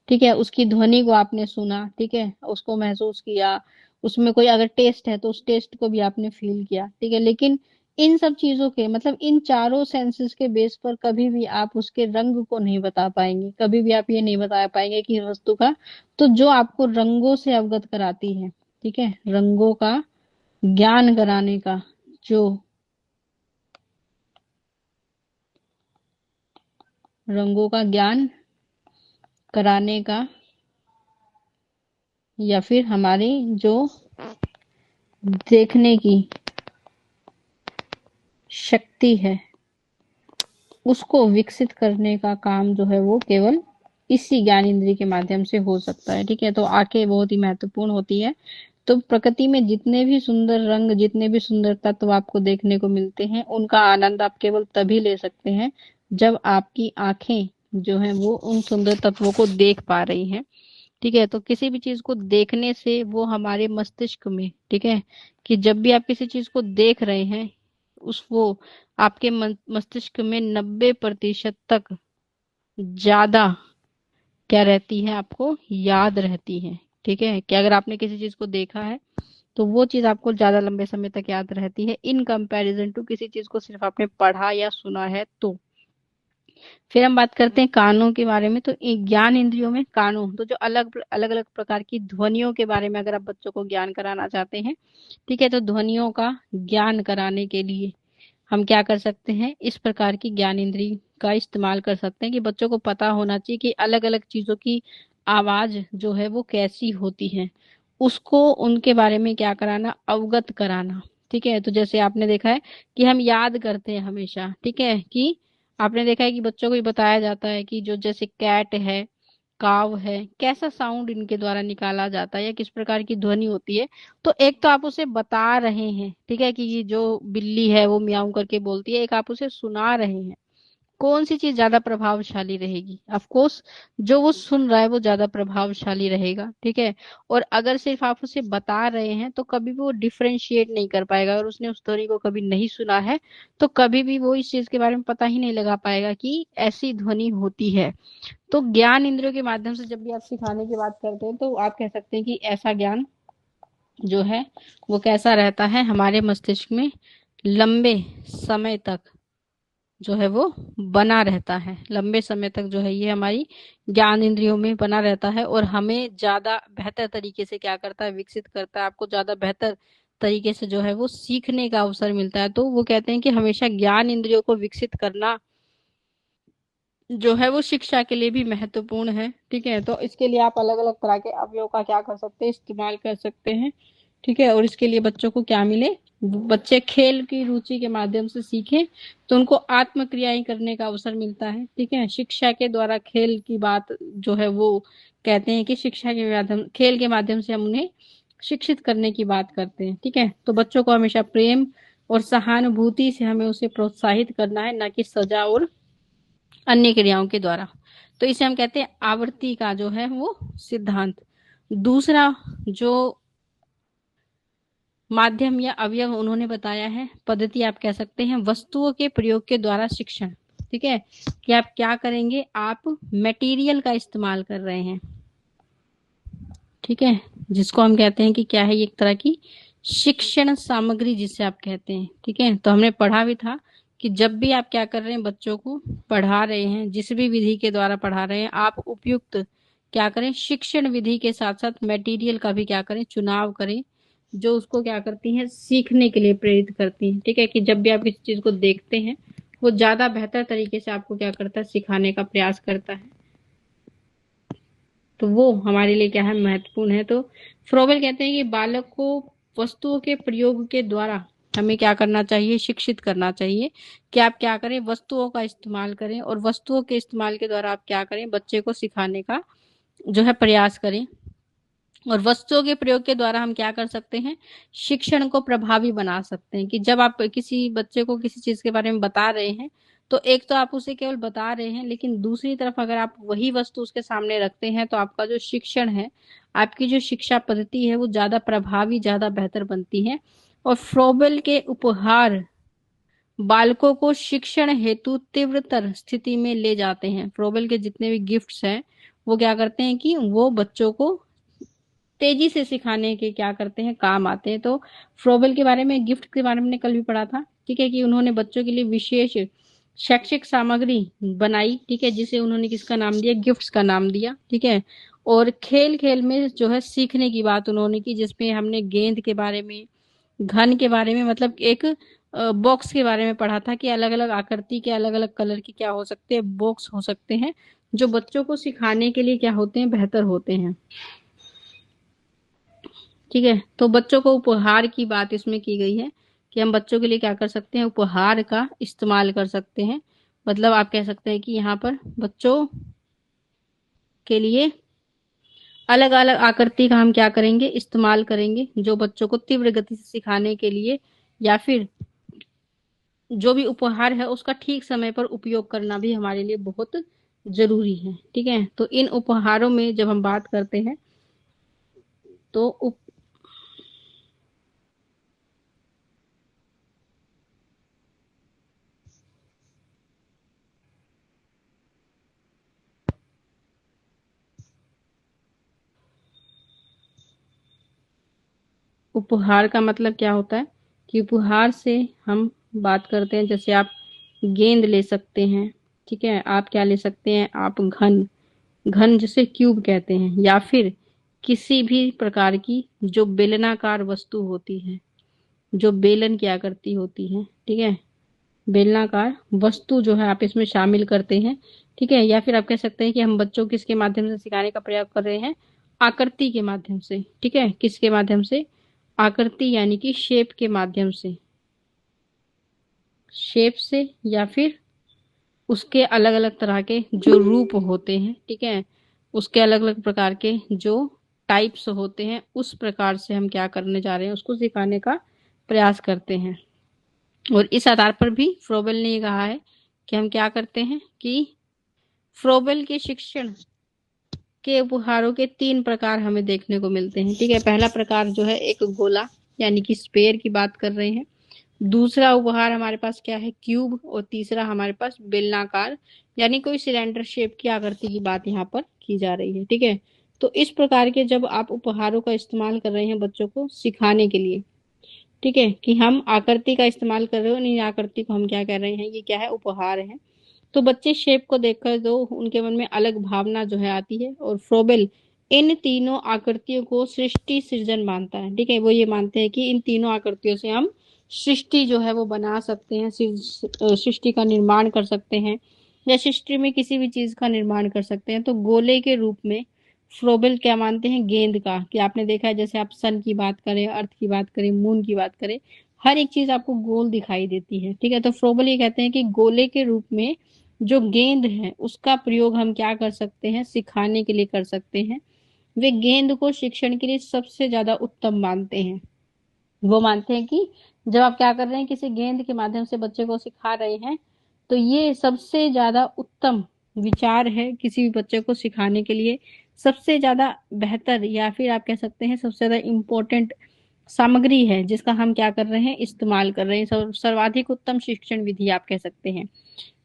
ठीक है, उसकी ध्वनि को आपने सुना, ठीक है, उसको महसूस किया, उसमें कोई अगर टेस्ट है तो उस टेस्ट को भी आपने फील किया। ठीक है, लेकिन इन सब चीजों के, मतलब इन चारों सेंसेस के बेस पर कभी भी आप उसके रंग को नहीं बता पाएंगे, कभी भी आप ये नहीं बता पाएंगे कि वस्तु का, तो जो आपको रंगों से अवगत कराती है, ठीक है, रंगों का ज्ञान कराने का, जो रंगों का ज्ञान कराने का, या फिर हमारी जो देखने की शक्ति है उसको विकसित करने का काम जो है वो केवल इसी ज्ञान इंद्रिय के माध्यम से हो सकता है। ठीक है, तो आंखें बहुत ही महत्वपूर्ण होती है। तो प्रकृति में जितने भी सुंदर रंग, जितने भी सुंदर तत्व आपको देखने को मिलते हैं, उनका आनंद आप केवल तभी ले सकते हैं जब आपकी आंखें जो है वो उन सुंदर तत्वों को देख पा रही हैं। ठीक है, तो किसी भी चीज को देखने से वो हमारे मस्तिष्क में, ठीक है, कि जब भी आप किसी चीज को देख रहे हैं, उस वो आपके मस्तिष्क में 90% तक ज्यादा क्या रहती है, आपको याद रहती है। ठीक है, कि अगर आपने किसी चीज को देखा है तो वो चीज आपको ज्यादा लंबे समय तक याद रहती है, इन कंपैरिजन टू किसी चीज को सिर्फ आपने पढ़ा या सुना है तो। फिर हम बात करते हैं कानों के बारे में। तो ज्ञान इंद्रियों में कानों, तो जो अलग अलग अलग प्रकार की ध्वनियों के बारे में अगर आप बच्चों को ज्ञान कराना चाहते हैं, ठीक है, तो ध्वनियों का ज्ञान कराने के लिए हम क्या कर सकते हैं, इस प्रकार की ज्ञान इंद्रिय का इस्तेमाल कर सकते हैं कि बच्चों को पता होना चाहिए कि अलग अलग चीजों की आवाज जो है वो कैसी होती है, उसको उनके बारे में क्या कराना, अवगत कराना। ठीक है, तो जैसे आपने देखा है कि हम याद करते हैं हमेशा, ठीक है, कि आपने देखा है कि बच्चों को ये बताया जाता है कि जो जैसे कैट है, काव है, कैसा साउंड इनके द्वारा निकाला जाता है या किस प्रकार की ध्वनि होती है। तो एक तो आप उसे बता रहे हैं, ठीक है, कि ये जो बिल्ली है वो म्याऊं करके बोलती है, एक आप उसे सुना रहे हैं। कौन सी चीज ज्यादा प्रभावशाली रहेगी, ऑफ कोर्स जो वो सुन रहा है वो ज्यादा प्रभावशाली रहेगा। ठीक है, और अगर सिर्फ आप उसे बता रहे हैं तो कभी भी वो डिफरेंशिएट नहीं कर पाएगा, और उसने उस ध्वनि को कभी नहीं सुना है तो कभी भी वो इस चीज के बारे में पता ही नहीं लगा पाएगा कि ऐसी ध्वनि होती है। तो ज्ञान इंद्रियों के माध्यम से जब भी आप सिखाने की बात करते हैं तो आप कह सकते हैं कि ऐसा ज्ञान जो है वो कैसा रहता है, हमारे मस्तिष्क में लंबे समय तक जो है वो बना रहता है, लंबे समय तक जो है ये हमारी ज्ञान इंद्रियों में बना रहता है, और हमें ज्यादा बेहतर तरीके से क्या करता है, विकसित करता है, आपको ज्यादा बेहतर तरीके से जो है वो सीखने का अवसर मिलता है। तो वो कहते हैं कि हमेशा ज्ञान इंद्रियों को विकसित करना जो है वो शिक्षा के लिए भी महत्वपूर्ण है। ठीक है, तो इसके लिए आप अलग अलग तरह के अवयव का क्या कर सकते हैं, इस्तेमाल कर सकते हैं। ठीक है, और इसके लिए बच्चों को क्या मिले, बच्चे खेल की रुचि के माध्यम से सीखें तो उनको आत्म क्रियाएं करने का अवसर मिलता है। ठीक है, शिक्षा के द्वारा खेल की बात जो है वो कहते हैं कि शिक्षा के माध्यम, खेल के माध्यम से हम उन्हें शिक्षित करने की बात करते हैं। ठीक है, तो बच्चों को हमेशा प्रेम और सहानुभूति से हमें उसे प्रोत्साहित करना है, ना कि सजा और अन्य क्रियाओं के द्वारा। तो इसे हम कहते हैं आवृत्ति का जो है वो सिद्धांत। दूसरा जो माध्यम या अवयव उन्होंने बताया है, पद्धति आप कह सकते हैं, वस्तुओं के प्रयोग के द्वारा शिक्षण। ठीक है, कि आप क्या करेंगे, आप मटेरियल का इस्तेमाल कर रहे हैं। ठीक है, जिसको हम कहते हैं कि क्या है, ये एक तरह की शिक्षण सामग्री जिसे आप कहते हैं, ठीक है। तो हमने पढ़ा भी था कि जब भी आप क्या कर रहे हैं, बच्चों को पढ़ा रहे हैं, जिस भी विधि के द्वारा पढ़ा रहे हैं, आप उपयुक्त क्या करें, शिक्षण विधि के साथ साथ मटेरियल का भी क्या करें, चुनाव करें, जो उसको क्या करती हैं, सीखने के लिए प्रेरित करती हैं, ठीक है। कि जब भी आप किसी चीज को देखते हैं, वो ज्यादा बेहतर तरीके से आपको क्या करता है, सिखाने का प्रयास करता है। तो वो हमारे लिए क्या है, महत्वपूर्ण है। तो फ्रोबेल कहते हैं कि बालक को वस्तुओं के प्रयोग के द्वारा हमें क्या करना चाहिए, शिक्षित करना चाहिए कि आप क्या करें, वस्तुओं का इस्तेमाल करें, और वस्तुओं के इस्तेमाल के द्वारा आप क्या करें, बच्चे को सिखाने का जो है प्रयास करें। और वस्तुओं के प्रयोग के द्वारा हम क्या कर सकते हैं, शिक्षण को प्रभावी बना सकते हैं। कि जब आप किसी बच्चे को किसी चीज के बारे में बता रहे हैं, तो एक तो आप उसे केवल बता रहे हैं, लेकिन दूसरी तरफ अगर आप वही वस्तु उसके सामने रखते हैं, तो आपका जो शिक्षण है, आपकी जो शिक्षा पद्धति है, वो ज्यादा प्रभावी, ज्यादा बेहतर बनती है। और फ्रोबेल के उपहार बालकों को शिक्षण हेतु तीव्रतर स्थिति में ले जाते हैं। फ्रोबेल के जितने भी गिफ्ट्स हैं, वो क्या करते हैं कि वो बच्चों को तेजी से सिखाने के क्या करते हैं, काम आते हैं। तो फ्रोबेल के बारे में, गिफ्ट के बारे में कल भी पढ़ा था, ठीक है। कि उन्होंने बच्चों के लिए विशेष शैक्षिक सामग्री बनाई, ठीक है, जिसे उन्होंने किसका नाम दिया, गिफ्ट्स का नाम दिया, ठीक है। और खेल खेल में जो है सीखने की बात उन्होंने की, जिसमें हमने गेंद के बारे में, घन के बारे में, मतलब एक बॉक्स के बारे में पढ़ा था कि अलग अलग आकृति के, अलग अलग कलर के क्या हो सकते हैं, बॉक्स हो सकते हैं, जो बच्चों को सिखाने के लिए क्या होते हैं, बेहतर होते हैं, ठीक है। तो बच्चों को उपहार की बात इसमें की गई है कि हम बच्चों के लिए क्या कर सकते हैं, उपहार का इस्तेमाल कर सकते हैं। मतलब आप कह सकते हैं कि यहाँ पर बच्चों के लिए अलग अलग आकृति का हम क्या करेंगे, इस्तेमाल करेंगे, जो बच्चों को तीव्र गति से सिखाने के लिए, या फिर जो भी उपहार है उसका ठीक समय पर उपयोग करना भी हमारे लिए बहुत जरूरी है, ठीक है। तो इन उपहारों में जब हम बात करते हैं, तो उपहार का मतलब क्या होता है कि उपहार से हम बात करते हैं, जैसे आप गेंद ले सकते हैं, ठीक है। आप क्या ले सकते हैं, आप घन, घन जिसे क्यूब कहते हैं, या फिर किसी भी प्रकार की जो बेलनाकार वस्तु होती है, जो बेलन क्या करती होती है, ठीक है, बेलनाकार वस्तु जो है आप इसमें शामिल करते हैं, ठीक है। या फिर आप कह सकते हैं कि हम बच्चों को किसके माध्यम से सिखाने का प्रयास कर रहे हैं, आकृति के माध्यम से, ठीक है। किसके माध्यम से, आकृति यानी कि शेप के माध्यम से, शेप से, या फिर उसके अलग अलग तरह के जो रूप होते हैं, ठीक है, उसके अलग अलग प्रकार के जो टाइप्स होते हैं, उस प्रकार से हम क्या करने जा रहे हैं, उसको सिखाने का प्रयास करते हैं। और इस आधार पर भी फ्रोबेल ने ये कहा है कि हम क्या करते हैं कि फ्रोबेल के शिक्षण के उपहारों के 3 प्रकार हमें देखने को मिलते हैं, ठीक है। पहला प्रकार जो है एक गोला यानी कि स्पेयर की बात कर रहे हैं। दूसरा उपहार हमारे पास क्या है, क्यूब। और तीसरा हमारे पास बेलनाकार यानी कोई सिलेंडर शेप की आकृति की बात यहाँ पर की जा रही है, ठीक है। तो इस प्रकार के जब आप उपहारों का इस्तेमाल कर रहे हैं बच्चों को सिखाने के लिए, ठीक है, कि हम आकृति का इस्तेमाल कर रहे हो, नहीं आकृति को हम क्या कह रहे हैं, ये क्या है, उपहार है। तो बच्चे शेप को देखकर जो उनके मन में अलग भावना जो है आती है। और फ्रोबेल इन तीनों आकृतियों को सृष्टि सृजन मानता है, ठीक है। वो ये मानते हैं कि इन तीनों आकृतियों से हम सृष्टि जो है वो बना सकते हैं, सृष्टि का निर्माण कर सकते हैं, या सृष्टि में किसी भी चीज का निर्माण कर सकते हैं। तो गोले के रूप में फ्रोबेल क्या मानते हैं, गेंद का। कि आपने देखा है, जैसे आप सन की बात करें, अर्थ की बात करें, मून की बात करें, हर एक चीज आपको गोल दिखाई देती है, ठीक है। तो फ्रोबेल ये कहते हैं कि गोले के रूप में जो गेंद है उसका प्रयोग हम क्या कर सकते हैं, सिखाने के लिए कर सकते हैं। वे गेंद को शिक्षण के लिए सबसे ज्यादा उत्तम मानते हैं। वो मानते हैं कि जब आप क्या कर रहे हैं, किसी गेंद के माध्यम से बच्चे को सिखा रहे हैं, तो ये सबसे ज्यादा उत्तम विचार है किसी भी बच्चे को सिखाने के लिए। सबसे ज्यादा बेहतर, या फिर आप कह सकते हैं सबसे ज्यादा इम्पोर्टेंट सामग्री है, जिसका हम क्या कर रहे हैं, इस्तेमाल कर रहे हैं। सर्वाधिक उत्तम शिक्षण विधि आप कह सकते हैं।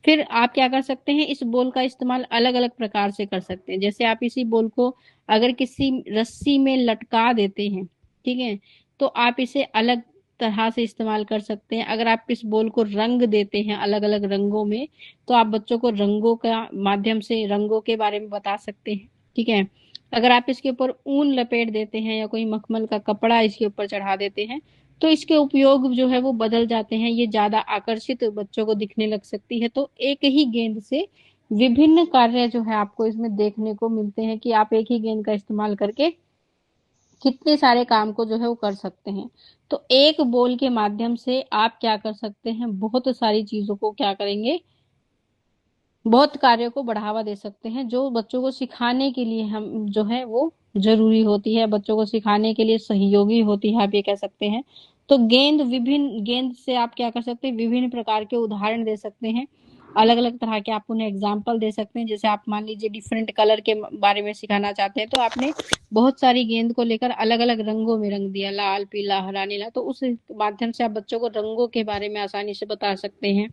फिर आप क्या कर सकते हैं, इस बोल का इस्तेमाल अलग अलग प्रकार से कर सकते हैं। जैसे आप इसी बोल को अगर किसी रस्सी में लटका देते हैं, ठीक है, तो आप इसे अलग तरह से इस्तेमाल कर सकते हैं। अगर आप इस बॉल को रंग देते हैं अलग अलग रंगों में, तो आप बच्चों को रंगों का माध्यम से रंगों के बारे में बता सकते हैं। ठीक है। अगर आप इसके ऊपर ऊन लपेट देते हैं या कोई मखमल का कपड़ा इसके ऊपर चढ़ा देते हैं, तो इसके उपयोग जो है वो बदल जाते हैं, ये ज्यादा आकर्षित बच्चों को दिखने लग सकती है। तो एक ही गेंद से विभिन्न कार्य जो है आपको इसमें देखने को मिलते हैं, कि आप एक ही गेंद का इस्तेमाल करके कितने सारे काम को जो है वो कर सकते हैं। तो एक बॉल के माध्यम से आप क्या कर सकते हैं, बहुत सारी चीजों को क्या करेंगे, बहुत कार्यों को बढ़ावा दे सकते हैं, जो बच्चों को सिखाने के लिए हम जो है वो जरूरी होती है, बच्चों को सिखाने के लिए सहयोगी होती है, आप ये कह सकते हैं। तो विभिन्न गेंद से आप क्या कर सकते हैं, विभिन्न प्रकार के उदाहरण दे सकते हैं, अलग अलग तरह के आप उन्हें एग्जाम्पल दे सकते हैं। जैसे आप मान लीजिए डिफरेंट कलर के बारे में सिखाना चाहते हैं, तो आपने बहुत सारी गेंद को लेकर अलग अलग रंगों में रंग दिया, लाल पीला हरा नीला, तो उस माध्यम से आप बच्चों को रंगों के बारे में आसानी से बता सकते हैं।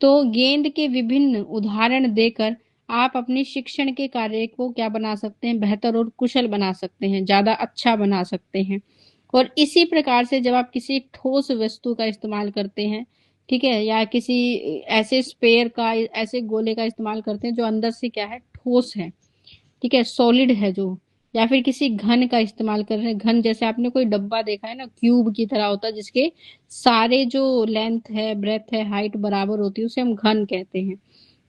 तो गेंद के विभिन्न उदाहरण देकर आप अपनी शिक्षण के कार्य को क्या बना सकते हैं, बेहतर और कुशल बना सकते हैं, ज्यादा अच्छा बना सकते हैं। और इसी प्रकार से जब आप किसी ठोस वस्तु का इस्तेमाल करते हैं, ठीक है, या किसी ऐसे स्पेयर का, ऐसे गोले का इस्तेमाल करते हैं जो अंदर से क्या है, ठोस है, ठीक है, सॉलिड है जो, या फिर किसी घन का इस्तेमाल कर रहे हैं, घन जैसे आपने कोई डब्बा देखा है ना, क्यूब की तरह होता है, जिसके सारे जो लेंथ है, ब्रेथ है, हाइट बराबर होती है, उसे हम घन कहते हैं।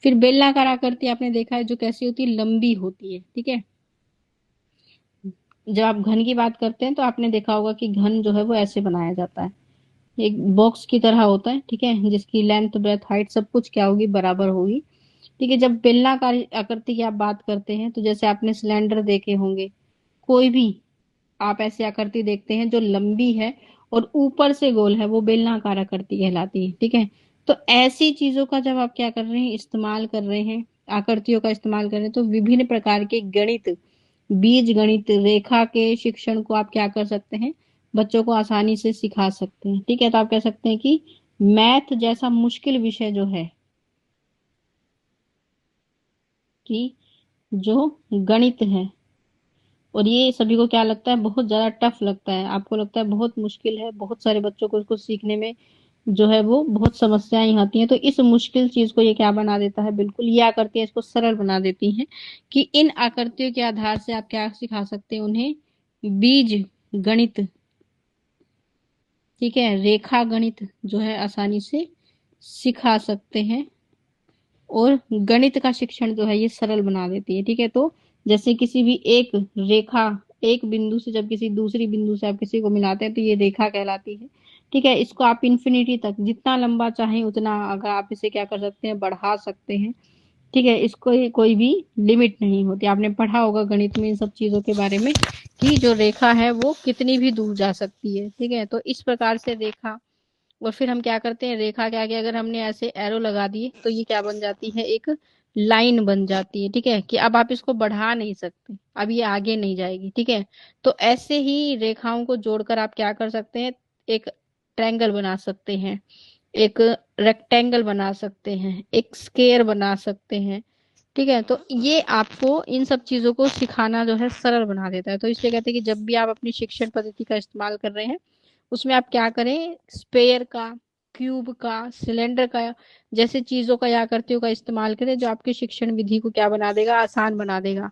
फिर बेलनाकार आकृति आपने देखा है जो कैसी होती है, लंबी होती है। ठीक है। जब आप घन की बात करते हैं तो आपने देखा होगा कि घन जो है वो ऐसे बनाया जाता है, एक बॉक्स की तरह होता है, ठीक है, जिसकी लेंथ ब्रेथ हाइट सब कुछ क्या होगी, बराबर होगी। ठीक है। जब बेलनाकार आकृति की आप बात करते हैं, तो जैसे आपने सिलेंडर देखे होंगे, कोई भी आप ऐसी आकृति देखते हैं जो लंबी है और ऊपर से गोल है, वो बेलनाकार आकृति कहलाती है। ठीक है। तो ऐसी चीजों का जब आप क्या कर रहे हैं, इस्तेमाल कर रहे हैं, आकृतियों का इस्तेमाल कर रहे हैं, तो विभिन्न प्रकार के गणित, बीज गणित, रेखा के शिक्षण को आप क्या कर सकते हैं, बच्चों को आसानी से सिखा सकते हैं। ठीक है। तो आप कह सकते हैं कि मैथ जैसा मुश्किल विषय जो है, कि जो गणित है, और ये सभी को क्या लगता है, बहुत ज्यादा टफ लगता है, आपको लगता है बहुत मुश्किल है, बहुत सारे बच्चों को इसको सीखने में जो है वो बहुत समस्याएं आती हैं। तो इस मुश्किल चीज को ये क्या बना देता है, बिल्कुल ये आकृतियां इसको सरल बना देती हैं, कि इन आकृतियों के आधार से आप क्या सिखा सकते हैं उन्हें, बीज गणित, ठीक है, रेखा गणित जो है आसानी से सिखा सकते हैं, और गणित का शिक्षण जो है ये सरल बना देती है। ठीक है। तो जैसे किसी भी एक रेखा, एक बिंदु से जब किसी दूसरी बिंदु से आप किसी को मिलाते हैं, तो ये रेखा कहलाती है। ठीक है। इसको आप इन्फिनिटी तक जितना लंबा चाहें उतना, अगर आप इसे क्या कर सकते हैं, बढ़ा सकते हैं। ठीक है। इसको कोई भी लिमिट नहीं होती। आपने पढ़ा होगा गणित में इन सब चीजों के बारे में, कि जो रेखा है वो कितनी भी दूर जा सकती है। ठीक है। तो इस प्रकार से रेखा, और फिर हम क्या करते हैं, रेखा के आगे अगर हमने ऐसे एरो लगा दिए, तो ये क्या बन जाती है, एक लाइन बन जाती है। ठीक है। कि अब आप इसको बढ़ा नहीं सकते, अब ये आगे नहीं जाएगी। ठीक है। तो ऐसे ही रेखाओं को जोड़कर आप क्या कर सकते हैं, एक ट्रायंगल बना सकते हैं, एक रेक्टेंगल बना सकते हैं, एक स्क्वायर बना सकते हैं। ठीक है। तो ये आपको इन सब चीजों को सिखाना जो है सरल बना देता है। तो इसलिए कहते हैं कि जब भी आप अपनी शिक्षण पद्धति का इस्तेमाल कर रहे हैं, उसमें आप क्या करें, स्पेयर का, क्यूब का, सिलेंडर का, जैसे चीजों का या आकृतियों का इस्तेमाल करें, जो आपकी शिक्षण विधि को क्या बना देगा, आसान बना देगा।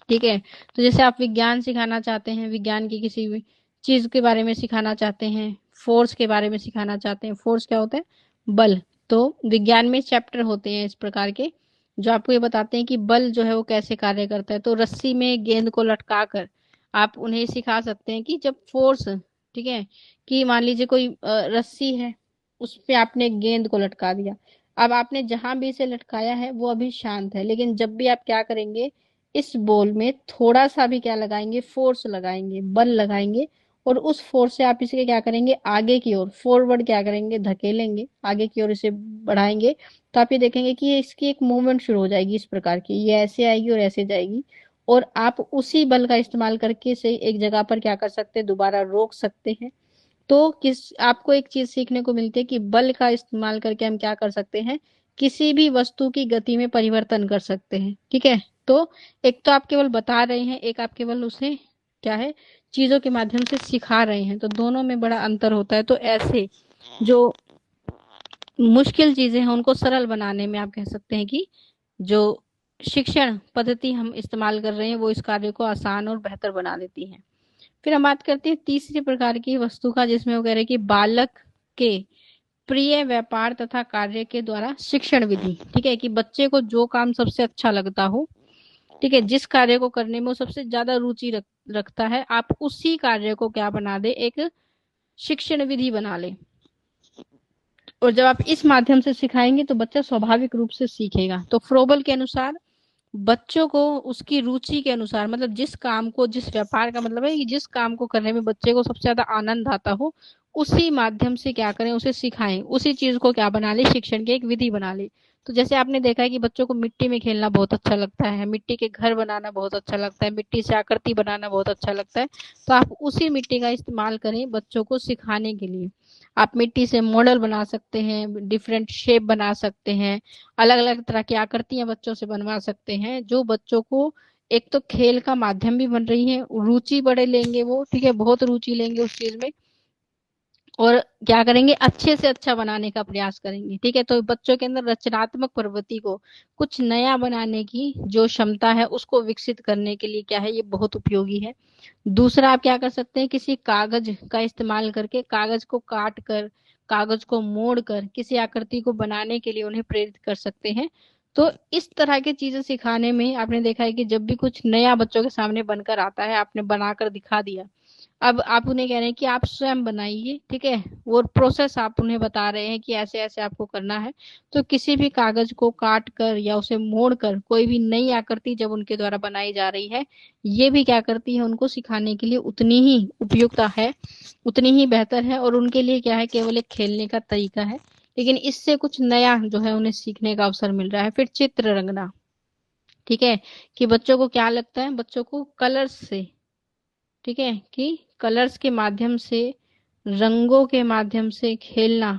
ठीक है। तो जैसे आप विज्ञान सिखाना चाहते हैं, विज्ञान की किसी भी चीज के बारे में सिखाना चाहते हैं, फोर्स के बारे में सिखाना चाहते हैं, फोर्स क्या होता है, बल। तो विज्ञान में चैप्टर होते हैं इस प्रकार के, जो आपको ये बताते हैं कि बल जो है वो कैसे कार्य करता है। तो रस्सी में गेंद को लटका कर आप उन्हें सिखा सकते हैं कि जब फोर्स, ठीक है, कि मान लीजिए कोई रस्सी है, उस पे आपने गेंद को लटका दिया, अब आपने जहां भी इसे लटकाया है वो अभी शांत है, लेकिन जब भी आप क्या करेंगे, इस बॉल में थोड़ा सा भी क्या लगाएंगे, फोर्स लगाएंगे, बल लगाएंगे, और उस फोर्स से आप इसे क्या करेंगे, आगे की ओर फॉरवर्ड क्या करेंगे, धकेलेंगे, आगे की ओर इसे बढ़ाएंगे। तो आप ये देखेंगे कि ये इसकी एक मूवमेंट शुरू हो जाएगी इस प्रकार की, ये ऐसे आएगी और ऐसे जाएगी, और आप उसी बल का इस्तेमाल करके इसे एक जगह पर क्या कर सकते हैं, दोबारा रोक सकते हैं। तो आपको एक चीज सीखने को मिलती है कि बल का इस्तेमाल करके हम क्या कर सकते हैं, किसी भी वस्तु की गति में परिवर्तन कर सकते हैं। ठीक है। तो एक तो आप केवल बता रहे हैं, एक आप केवल उसे क्या है, चीजों के माध्यम से सिखा रहे हैं, तो दोनों में बड़ा अंतर होता है। तो ऐसे जो मुश्किल चीजें हैं उनको सरल बनाने में आप कह सकते हैं कि जो शिक्षण पद्धति हम इस्तेमाल कर रहे हैं वो इस कार्य को आसान और बेहतर बना देती है। फिर हम बात करते हैं तीसरी प्रकार की वस्तु का, जिसमें वो कह रहे हैं कि बालक के प्रिय व्यापार तथा कार्य के द्वारा शिक्षण विधि। ठीक है, कि बच्चे को जो काम सबसे अच्छा लगता हो, ठीक है, जिस कार्य को करने में वो सबसे ज्यादा रुचि रखता है, आप उसी कार्य को क्या बना दे, एक शिक्षण विधि बना ले। और जब आप इस माध्यम से सिखाएंगे तो बच्चा स्वाभाविक रूप से सीखेगा। तो फ्रोबल के अनुसार बच्चों को उसकी रुचि के अनुसार, मतलब जिस काम को, जिस व्यापार का मतलब है कि जिस काम को करने में बच्चे को सबसे ज्यादा आनंद आता हो, उसी माध्यम से क्या करें, उसे सिखाएं, उसी चीज को क्या बना ले, शिक्षण की एक विधि बना ले। तो जैसे आपने देखा है कि बच्चों को मिट्टी में खेलना बहुत अच्छा लगता है, मिट्टी के घर बनाना बहुत अच्छा लगता है, मिट्टी से आकृति बनाना बहुत अच्छा लगता है, तो आप उसी मिट्टी का इस्तेमाल करें बच्चों को सिखाने के लिए। आप मिट्टी से मॉडल बना सकते हैं, डिफरेंट शेप बना सकते हैं, अलग अलग तरह की आकृतियां बच्चों से बनवा सकते हैं, जो बच्चों को एक तो खेल का माध्यम भी बन रही है, रुचि बड़े लेंगे वो, ठीक है, बहुत रुचि लेंगे उस चीज में, और क्या करेंगे, अच्छे से अच्छा बनाने का प्रयास करेंगे। ठीक है, तो बच्चों के अंदर रचनात्मक प्रवृत्ति को, कुछ नया बनाने की जो क्षमता है उसको विकसित करने के लिए क्या है, ये बहुत उपयोगी है। दूसरा, आप क्या कर सकते हैं, किसी कागज का इस्तेमाल करके, कागज को काट कर, कागज को मोड़ कर किसी आकृति को बनाने के लिए उन्हें प्रेरित कर सकते हैं। तो इस तरह की चीजें सिखाने में आपने देखा है कि जब भी कुछ नया बच्चों के सामने बनकर आता है, आपने बनाकर दिखा दिया, अब आप उन्हें कह रहे हैं कि आप स्वयं बनाइए, ठीक है, वो प्रोसेस आप उन्हें बता रहे हैं कि ऐसे ऐसे आपको करना है। तो किसी भी कागज को काट कर या उसे मोड़ कर कोई भी नई आकृति जब उनके द्वारा बनाई जा रही है, ये भी क्या करती है, उनको सिखाने के लिए उतनी ही उपयुक्त है, उतनी ही बेहतर है, और उनके लिए क्या है, केवल एक खेलने का तरीका है, लेकिन इससे कुछ नया जो है उन्हें सीखने का अवसर मिल रहा है। फिर चित्र रंगना, ठीक है, कि बच्चों को क्या लगता है, बच्चों को कलर्स से, ठीक है, कि कलर्स के माध्यम से, रंगों के माध्यम से खेलना,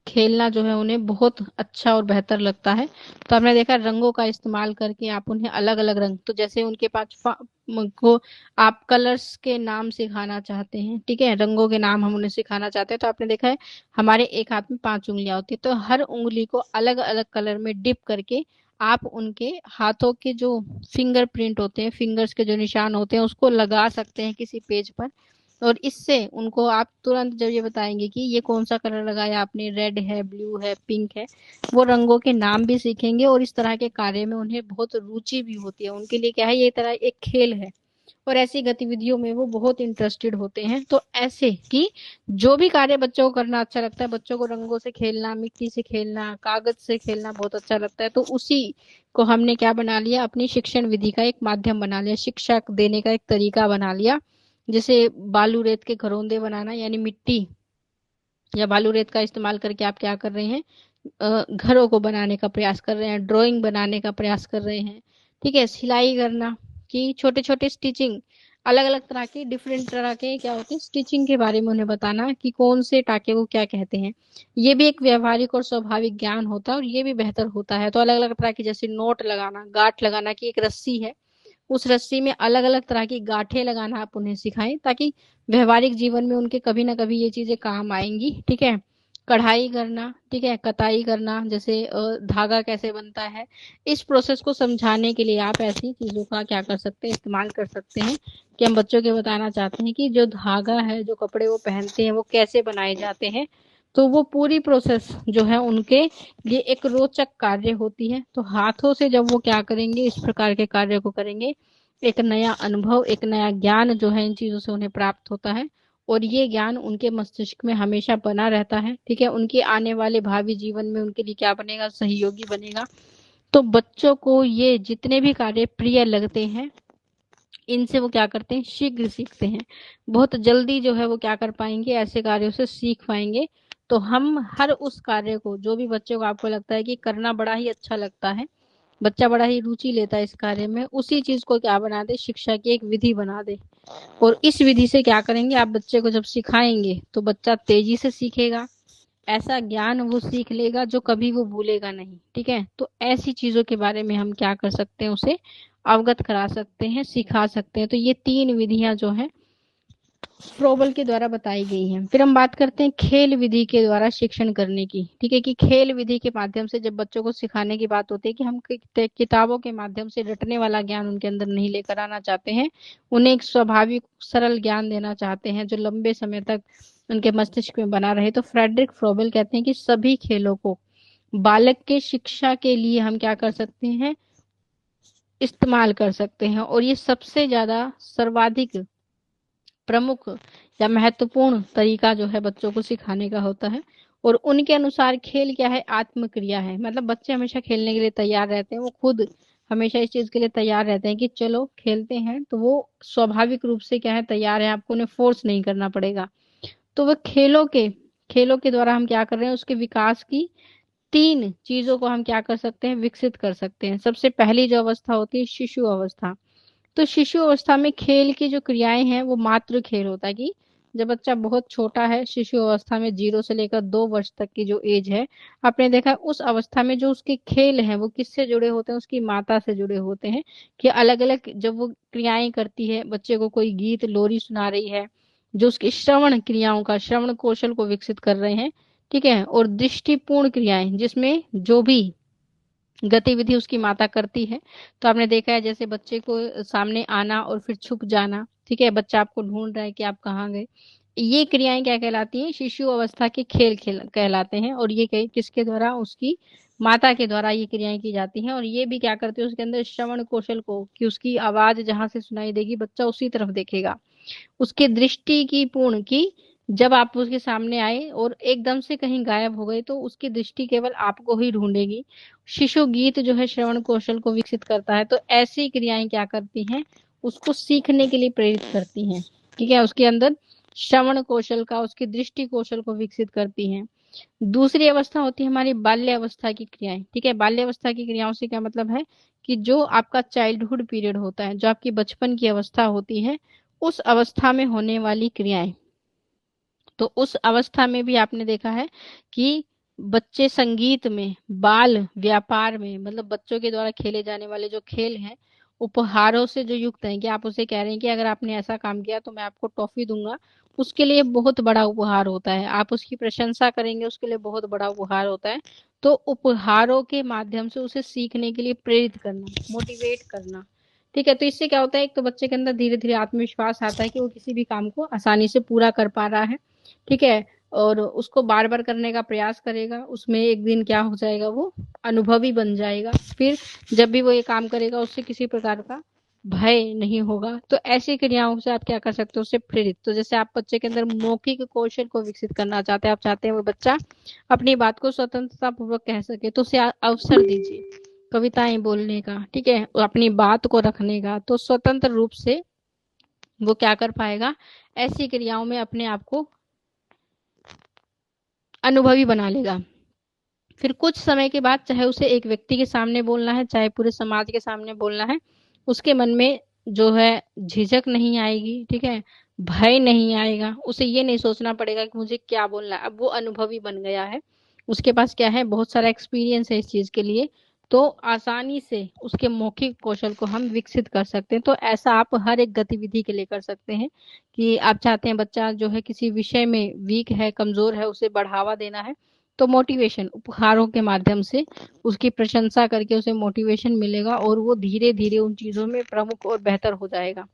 खेलना जो है उन्हें बहुत अच्छा और बेहतर लगता है। तो आपने देखा रंगों का इस्तेमाल करके आप उन्हें अलग अलग रंग, तो जैसे उनके पास को आप कलर्स के नाम सिखाना चाहते हैं, ठीक है, रंगों के नाम हम उन्हें सिखाना चाहते हैं, तो आपने देखा है हमारे एक हाथ में 5 उंगलियां होती है, तो हर उंगली को अलग अलग कलर में डिप करके आप उनके हाथों के जो फिंगरप्रिंट होते हैं, फिंगर्स के जो निशान होते हैं, उसको लगा सकते हैं किसी पेज पर। और इससे उनको आप तुरंत जब ये बताएंगे कि ये कौन सा कलर लगाया आपने, रेड है, ब्लू है, पिंक है, वो रंगों के नाम भी सीखेंगे, और इस तरह के कार्य में उन्हें बहुत रुचि भी होती है, उनके लिए क्या है, ये तरह एक खेल है, और ऐसी गतिविधियों में वो बहुत इंटरेस्टेड होते हैं। तो ऐसे कि जो भी कार्य बच्चों को करना अच्छा लगता है, बच्चों को रंगों से खेलना, मिट्टी से खेलना, कागज से खेलना बहुत अच्छा लगता है, तो उसी को हमने क्या बना लिया, अपनी शिक्षण विधि का एक माध्यम बना लिया, शिक्षा देने का एक तरीका बना लिया। जैसे बालू रेत के घरोंदे बनाना, यानी मिट्टी या बालू रेत का इस्तेमाल करके आप क्या कर रहे हैं, घरों को बनाने का प्रयास कर रहे हैं, ड्राइंग बनाने का प्रयास कर रहे हैं, ठीक है, सिलाई करना, कि छोटे छोटे स्टिचिंग, अलग अलग तरह के, डिफरेंट तरह के क्या होते हैं स्टिचिंग के बारे में उन्हें बताना कि कौन से टाके को क्या कहते हैं। ये भी एक व्यवहारिक और स्वाभाविक ज्ञान होता है, और ये भी बेहतर होता है। तो अलग अलग तरह की, जैसे नोट लगाना, गांठ लगाना, की एक रस्सी है, उस रस्सी में अलग अलग तरह की गांठें लगाना आप उन्हें सिखाएं, ताकि व्यवहारिक जीवन में उनके कभी ना कभी ये चीजें काम आएंगी। ठीक है, कढ़ाई करना, ठीक है, कताई करना, जैसे धागा कैसे बनता है, इस प्रोसेस को समझाने के लिए आप ऐसी चीजों का क्या कर सकते हैं, इस्तेमाल कर सकते हैं, कि हम बच्चों के बताना चाहते हैं कि जो धागा है, जो कपड़े वो पहनते हैं, वो कैसे बनाए जाते हैं। तो वो पूरी प्रोसेस जो है उनके लिए एक रोचक कार्य होती है। तो हाथों से जब वो क्या करेंगे, इस प्रकार के कार्य को करेंगे, एक नया अनुभव, एक नया ज्ञान जो है इन चीजों से उन्हें प्राप्त होता है, और ये ज्ञान उनके मस्तिष्क में हमेशा बना रहता है। ठीक है, उनके आने वाले भावी जीवन में उनके लिए क्या बनेगा, सहयोगी बनेगा। तो बच्चों को ये जितने भी कार्य प्रिय लगते हैं, इनसे वो क्या करते हैं, शीघ्र सीखते हैं, बहुत जल्दी जो है वो क्या कर पाएंगे, ऐसे कार्यों से सीख पाएंगे। तो हम हर उस कार्य को, जो भी बच्चों को आपको लगता है कि करना बड़ा ही अच्छा लगता है, बच्चा बड़ा ही रुचि लेता है इस कार्य में, उसी चीज को क्या बना दे, शिक्षा की एक विधि बना दे। और इस विधि से क्या करेंगे, आप बच्चे को जब सिखाएंगे तो बच्चा तेजी से सीखेगा, ऐसा ज्ञान वो सीख लेगा जो कभी वो भूलेगा नहीं। ठीक है, तो ऐसी चीजों के बारे में हम क्या कर सकते हैं, उसे अवगत करा सकते हैं, सिखा सकते हैं। तो ये 3 विधियां जो है फ्रोबल के द्वारा बताई गई हैं। फिर हम बात करते हैं खेल विधि के द्वारा शिक्षण करने की। ठीक है, कि खेल विधि के माध्यम से जब बच्चों को सिखाने की बात होती है कि हम किताबों के माध्यम से रटने वाला ज्ञान उनके अंदर नहीं लेकर आना चाहते हैं, उन्हें एक स्वाभाविक सरल ज्ञान देना चाहते हैं जो लंबे समय तक उनके मस्तिष्क में बना रहे, तो फ्रेडरिक फ्रोबल कहते हैं कि सभी खेलों को बालक के शिक्षा के लिए हम क्या कर सकते हैं, इस्तेमाल कर सकते हैं। और ये सबसे ज्यादा सर्वाधिक प्रमुख या महत्वपूर्ण तरीका जो है बच्चों को सिखाने का होता है। और उनके अनुसार खेल क्या है, आत्मक्रिया है। मतलब बच्चे हमेशा खेलने के लिए तैयार रहते हैं, वो खुद हमेशा इस चीज के लिए तैयार रहते हैं कि चलो खेलते हैं, तो वो स्वाभाविक रूप से क्या है, तैयार है, आपको उन्हें फोर्स नहीं करना पड़ेगा। तो वो खेलों के द्वारा हम क्या कर रहे हैं, उसके विकास की 3 चीजों को हम क्या कर सकते हैं, विकसित कर सकते हैं। सबसे पहली जो अवस्था होती है, शिशु अवस्था। तो शिशु अवस्था में खेल की जो क्रियाएं हैं वो मात्र खेल होता है। कि जब बच्चा बहुत छोटा है, शिशु अवस्था में 0 से लेकर 2 वर्ष तक की जो एज है, आपने देखा है उस अवस्था में जो उसके खेल हैं वो किससे जुड़े होते हैं, उसकी माता से जुड़े होते हैं। कि अलग अलग जब वो क्रियाएं करती है, बच्चे को कोई गीत लोरी सुना रही है, जो उसकी श्रवण क्रियाओं का, श्रवण कौशल को विकसित कर रहे हैं। ठीक है, और दृष्टिपूर्ण क्रियाएं जिसमें जो भी गतिविधि उसकी माता करती है। तो आपने देखा है जैसे बच्चे को सामने आना और फिर छुप जाना। ठीक है, बच्चा आपको ढूंढ रहा है कि आप कहाँ गए। ये क्रियाएं क्या कहलाती हैं, शिशु अवस्था के खेल खेल कहलाते हैं। और ये किसके द्वारा, उसकी माता के द्वारा ये क्रियाएं की जाती हैं। और ये भी क्या करती है, उसके अंदर श्रवण कौशल को, कि उसकी आवाज जहां से सुनाई देगी बच्चा उसी तरफ देखेगा। उसके दृष्टि की पूर्ण की, जब आप उसके सामने आए और एकदम से कहीं गायब हो गए तो उसकी दृष्टि केवल आपको ही ढूंढेगी। शिशु गीत जो है श्रवण कौशल को विकसित करता है। तो ऐसी क्रियाएं क्या करती हैं, उसको सीखने के लिए प्रेरित करती हैं। ठीक है, उसके अंदर श्रवण कौशल का, उसकी दृष्टि कौशल को विकसित करती हैं। दूसरी अवस्था होती है हमारी बाल्य अवस्था की क्रियाएं। ठीक है, बाल्य अवस्था की क्रियाओं से क्या मतलब है, कि जो आपका चाइल्डहुड पीरियड होता है, जो आपकी बचपन की अवस्था होती है, उस अवस्था में होने वाली क्रियाएं। तो उस अवस्था में भी आपने देखा है कि बच्चे संगीत में, बाल व्यापार में, मतलब बच्चों के द्वारा खेले जाने वाले जो खेल हैं, उपहारों से जो युक्त हैं, कि आप उसे कह रहे हैं कि अगर आपने ऐसा काम किया तो मैं आपको टॉफी दूंगा, उसके लिए बहुत बड़ा उपहार होता है। आप उसकी प्रशंसा करेंगे, उसके लिए बहुत बड़ा उपहार होता है। तो उपहारों के माध्यम से उसे सीखने के लिए प्रेरित करना, मोटिवेट करना। ठीक है, तो इससे क्या होता है, एक तो बच्चे के अंदर धीरे धीरे आत्मविश्वास आता है कि वो किसी भी काम को आसानी से पूरा कर पा रहा है। ठीक है, और उसको बार बार करने का प्रयास करेगा, उसमें एक दिन क्या हो जाएगा, वो अनुभवी बन जाएगा। फिर जब भी वो ये काम करेगा उससे किसी प्रकार का भय नहीं होगा। तो ऐसी क्रियाओं से आप क्या कर सकते हो, उससे प्रेरित। तो जैसे आप बच्चे के अंदर मौखिक कौशल को विकसित करना चाहते हैं, आप चाहते हैं वो बच्चा अपनी बात को स्वतंत्रता पूर्वक कह सके, तो उसे अवसर दीजिए कविताएं बोलने का। ठीक है, और अपनी बात को रखने का। तो स्वतंत्र रूप से वो क्या कर पाएगा, ऐसी क्रियाओं में अपने आप को अनुभवी बना लेगा। फिर कुछ समय के बाद, चाहे उसे एक व्यक्ति के सामने बोलना है, चाहे पूरे समाज के सामने बोलना है, उसके मन में जो है झिझक नहीं आएगी। ठीक है, भय नहीं आएगा, उसे ये नहीं सोचना पड़ेगा कि मुझे क्या बोलना है। अब वो अनुभवी बन गया है, उसके पास क्या है, बहुत सारा एक्सपीरियंस है इस चीज के लिए। तो आसानी से उसके मौखिक कौशल को हम विकसित कर सकते हैं। तो ऐसा आप हर एक गतिविधि के लिए कर सकते हैं। कि आप चाहते हैं बच्चा जो है किसी विषय में वीक है, कमजोर है, उसे बढ़ावा देना है, तो मोटिवेशन उपहारों के माध्यम से उसकी प्रशंसा करके उसे मोटिवेशन मिलेगा और वो धीरे धीरे उन चीजों में प्रमुख और बेहतर हो जाएगा।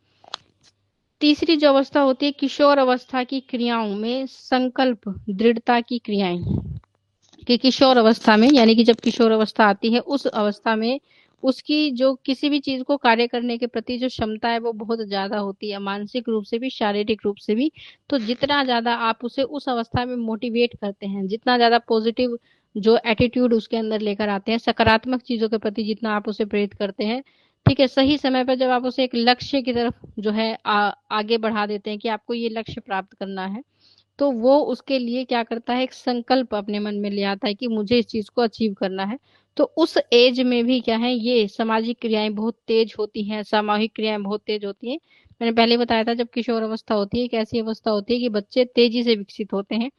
तीसरी जो अवस्था होती है, किशोर अवस्था की क्रियाओं में संकल्प दृढ़ता की क्रियाएं। कि किशोर अवस्था में, यानी कि जब किशोर अवस्था आती है, उस अवस्था में उसकी जो किसी भी चीज को कार्य करने के प्रति जो क्षमता है वो बहुत ज्यादा होती है, मानसिक रूप से भी, शारीरिक रूप से भी। तो जितना ज्यादा आप उसे उस अवस्था में मोटिवेट करते हैं, जितना ज्यादा पॉजिटिव जो एटीट्यूड उसके अंदर लेकर आते हैं, सकारात्मक चीजों के प्रति जितना आप उसे प्रेरित करते हैं, ठीक है, सही समय पर जब आप उसे एक लक्ष्य की तरफ जो है आगे बढ़ा देते हैं कि आपको ये लक्ष्य प्राप्त करना है, तो वो उसके लिए क्या करता है, एक संकल्प अपने मन में ले आता है कि मुझे इस चीज को अचीव करना है। तो उस एज में भी क्या है, ये सामाजिक क्रियाएं बहुत तेज होती हैं, सामूहिक क्रियाएं बहुत तेज होती हैं। मैंने पहले बताया था, जब किशोर अवस्था होती है, एक ऐसी अवस्था होती है कि बच्चे तेजी से विकसित होते हैं।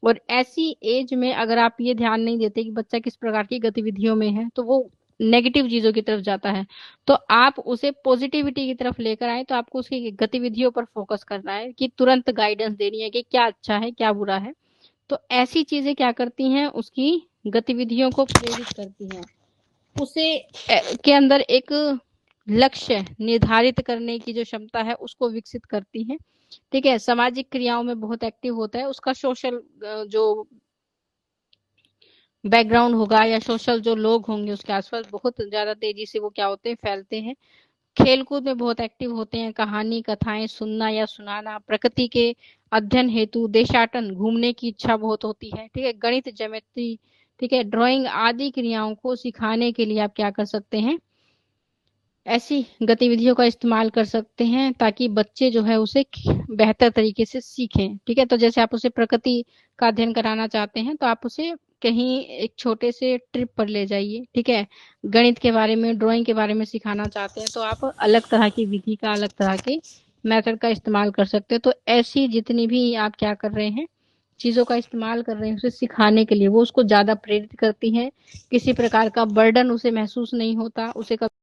और ऐसी एज में अगर आप ये ध्यान नहीं देते कि बच्चा किस प्रकार की गतिविधियों में है, तो वो नेगेटिव चीजों की तरफ जाता है। तो आप उसे पॉजिटिविटी की तरफ लेकर आए, तो आपको उसकी गतिविधियों पर फोकस करना है कि तुरंत गाइडेंस देनी है कि क्या अच्छा है क्या बुरा है। तो ऐसी चीजें क्या करती हैं, उसकी गतिविधियों को प्रेरित करती हैं, उसे के अंदर एक लक्ष्य निर्धारित करने की जो क्षमता है उसको विकसित करती है। ठीक है, सामाजिक क्रियाओं में बहुत एक्टिव होता है, उसका सोशल जो बैकग्राउंड होगा या सोशल जो लोग होंगे उसके आसपास बहुत ज्यादा तेजी से वो क्या होते हैं, फैलते हैं। खेलकूद में बहुत एक्टिव होते हैं, कहानी कथाएं सुनना या सुनाना, प्रकृति के अध्ययन हेतु देशाटन घूमने की इच्छा बहुत होती है। ठीक है, गणित ज्योमेट्री, ठीक है, ड्राइंग आदि क्रियाओं को सिखाने के लिए आप क्या कर सकते हैं, ऐसी गतिविधियों का इस्तेमाल कर सकते हैं ताकि बच्चे जो है उसे बेहतर तरीके से सीखें। ठीक है, तो जैसे आप उसे प्रकृति का अध्ययन कराना चाहते हैं तो आप उसे कहीं एक छोटे से ट्रिप पर ले जाइए। ठीक है, गणित के बारे में, ड्राइंग के बारे में सिखाना चाहते हैं तो आप अलग तरह की विधि का, अलग तरह के मेथड का इस्तेमाल कर सकते हैं। तो ऐसी जितनी भी आप क्या कर रहे हैं, चीजों का इस्तेमाल कर रहे हैं उसे सिखाने के लिए, वो उसको ज्यादा प्रेरित करती हैं। किसी प्रकार का बर्डन उसे महसूस नहीं होता, उसे कभी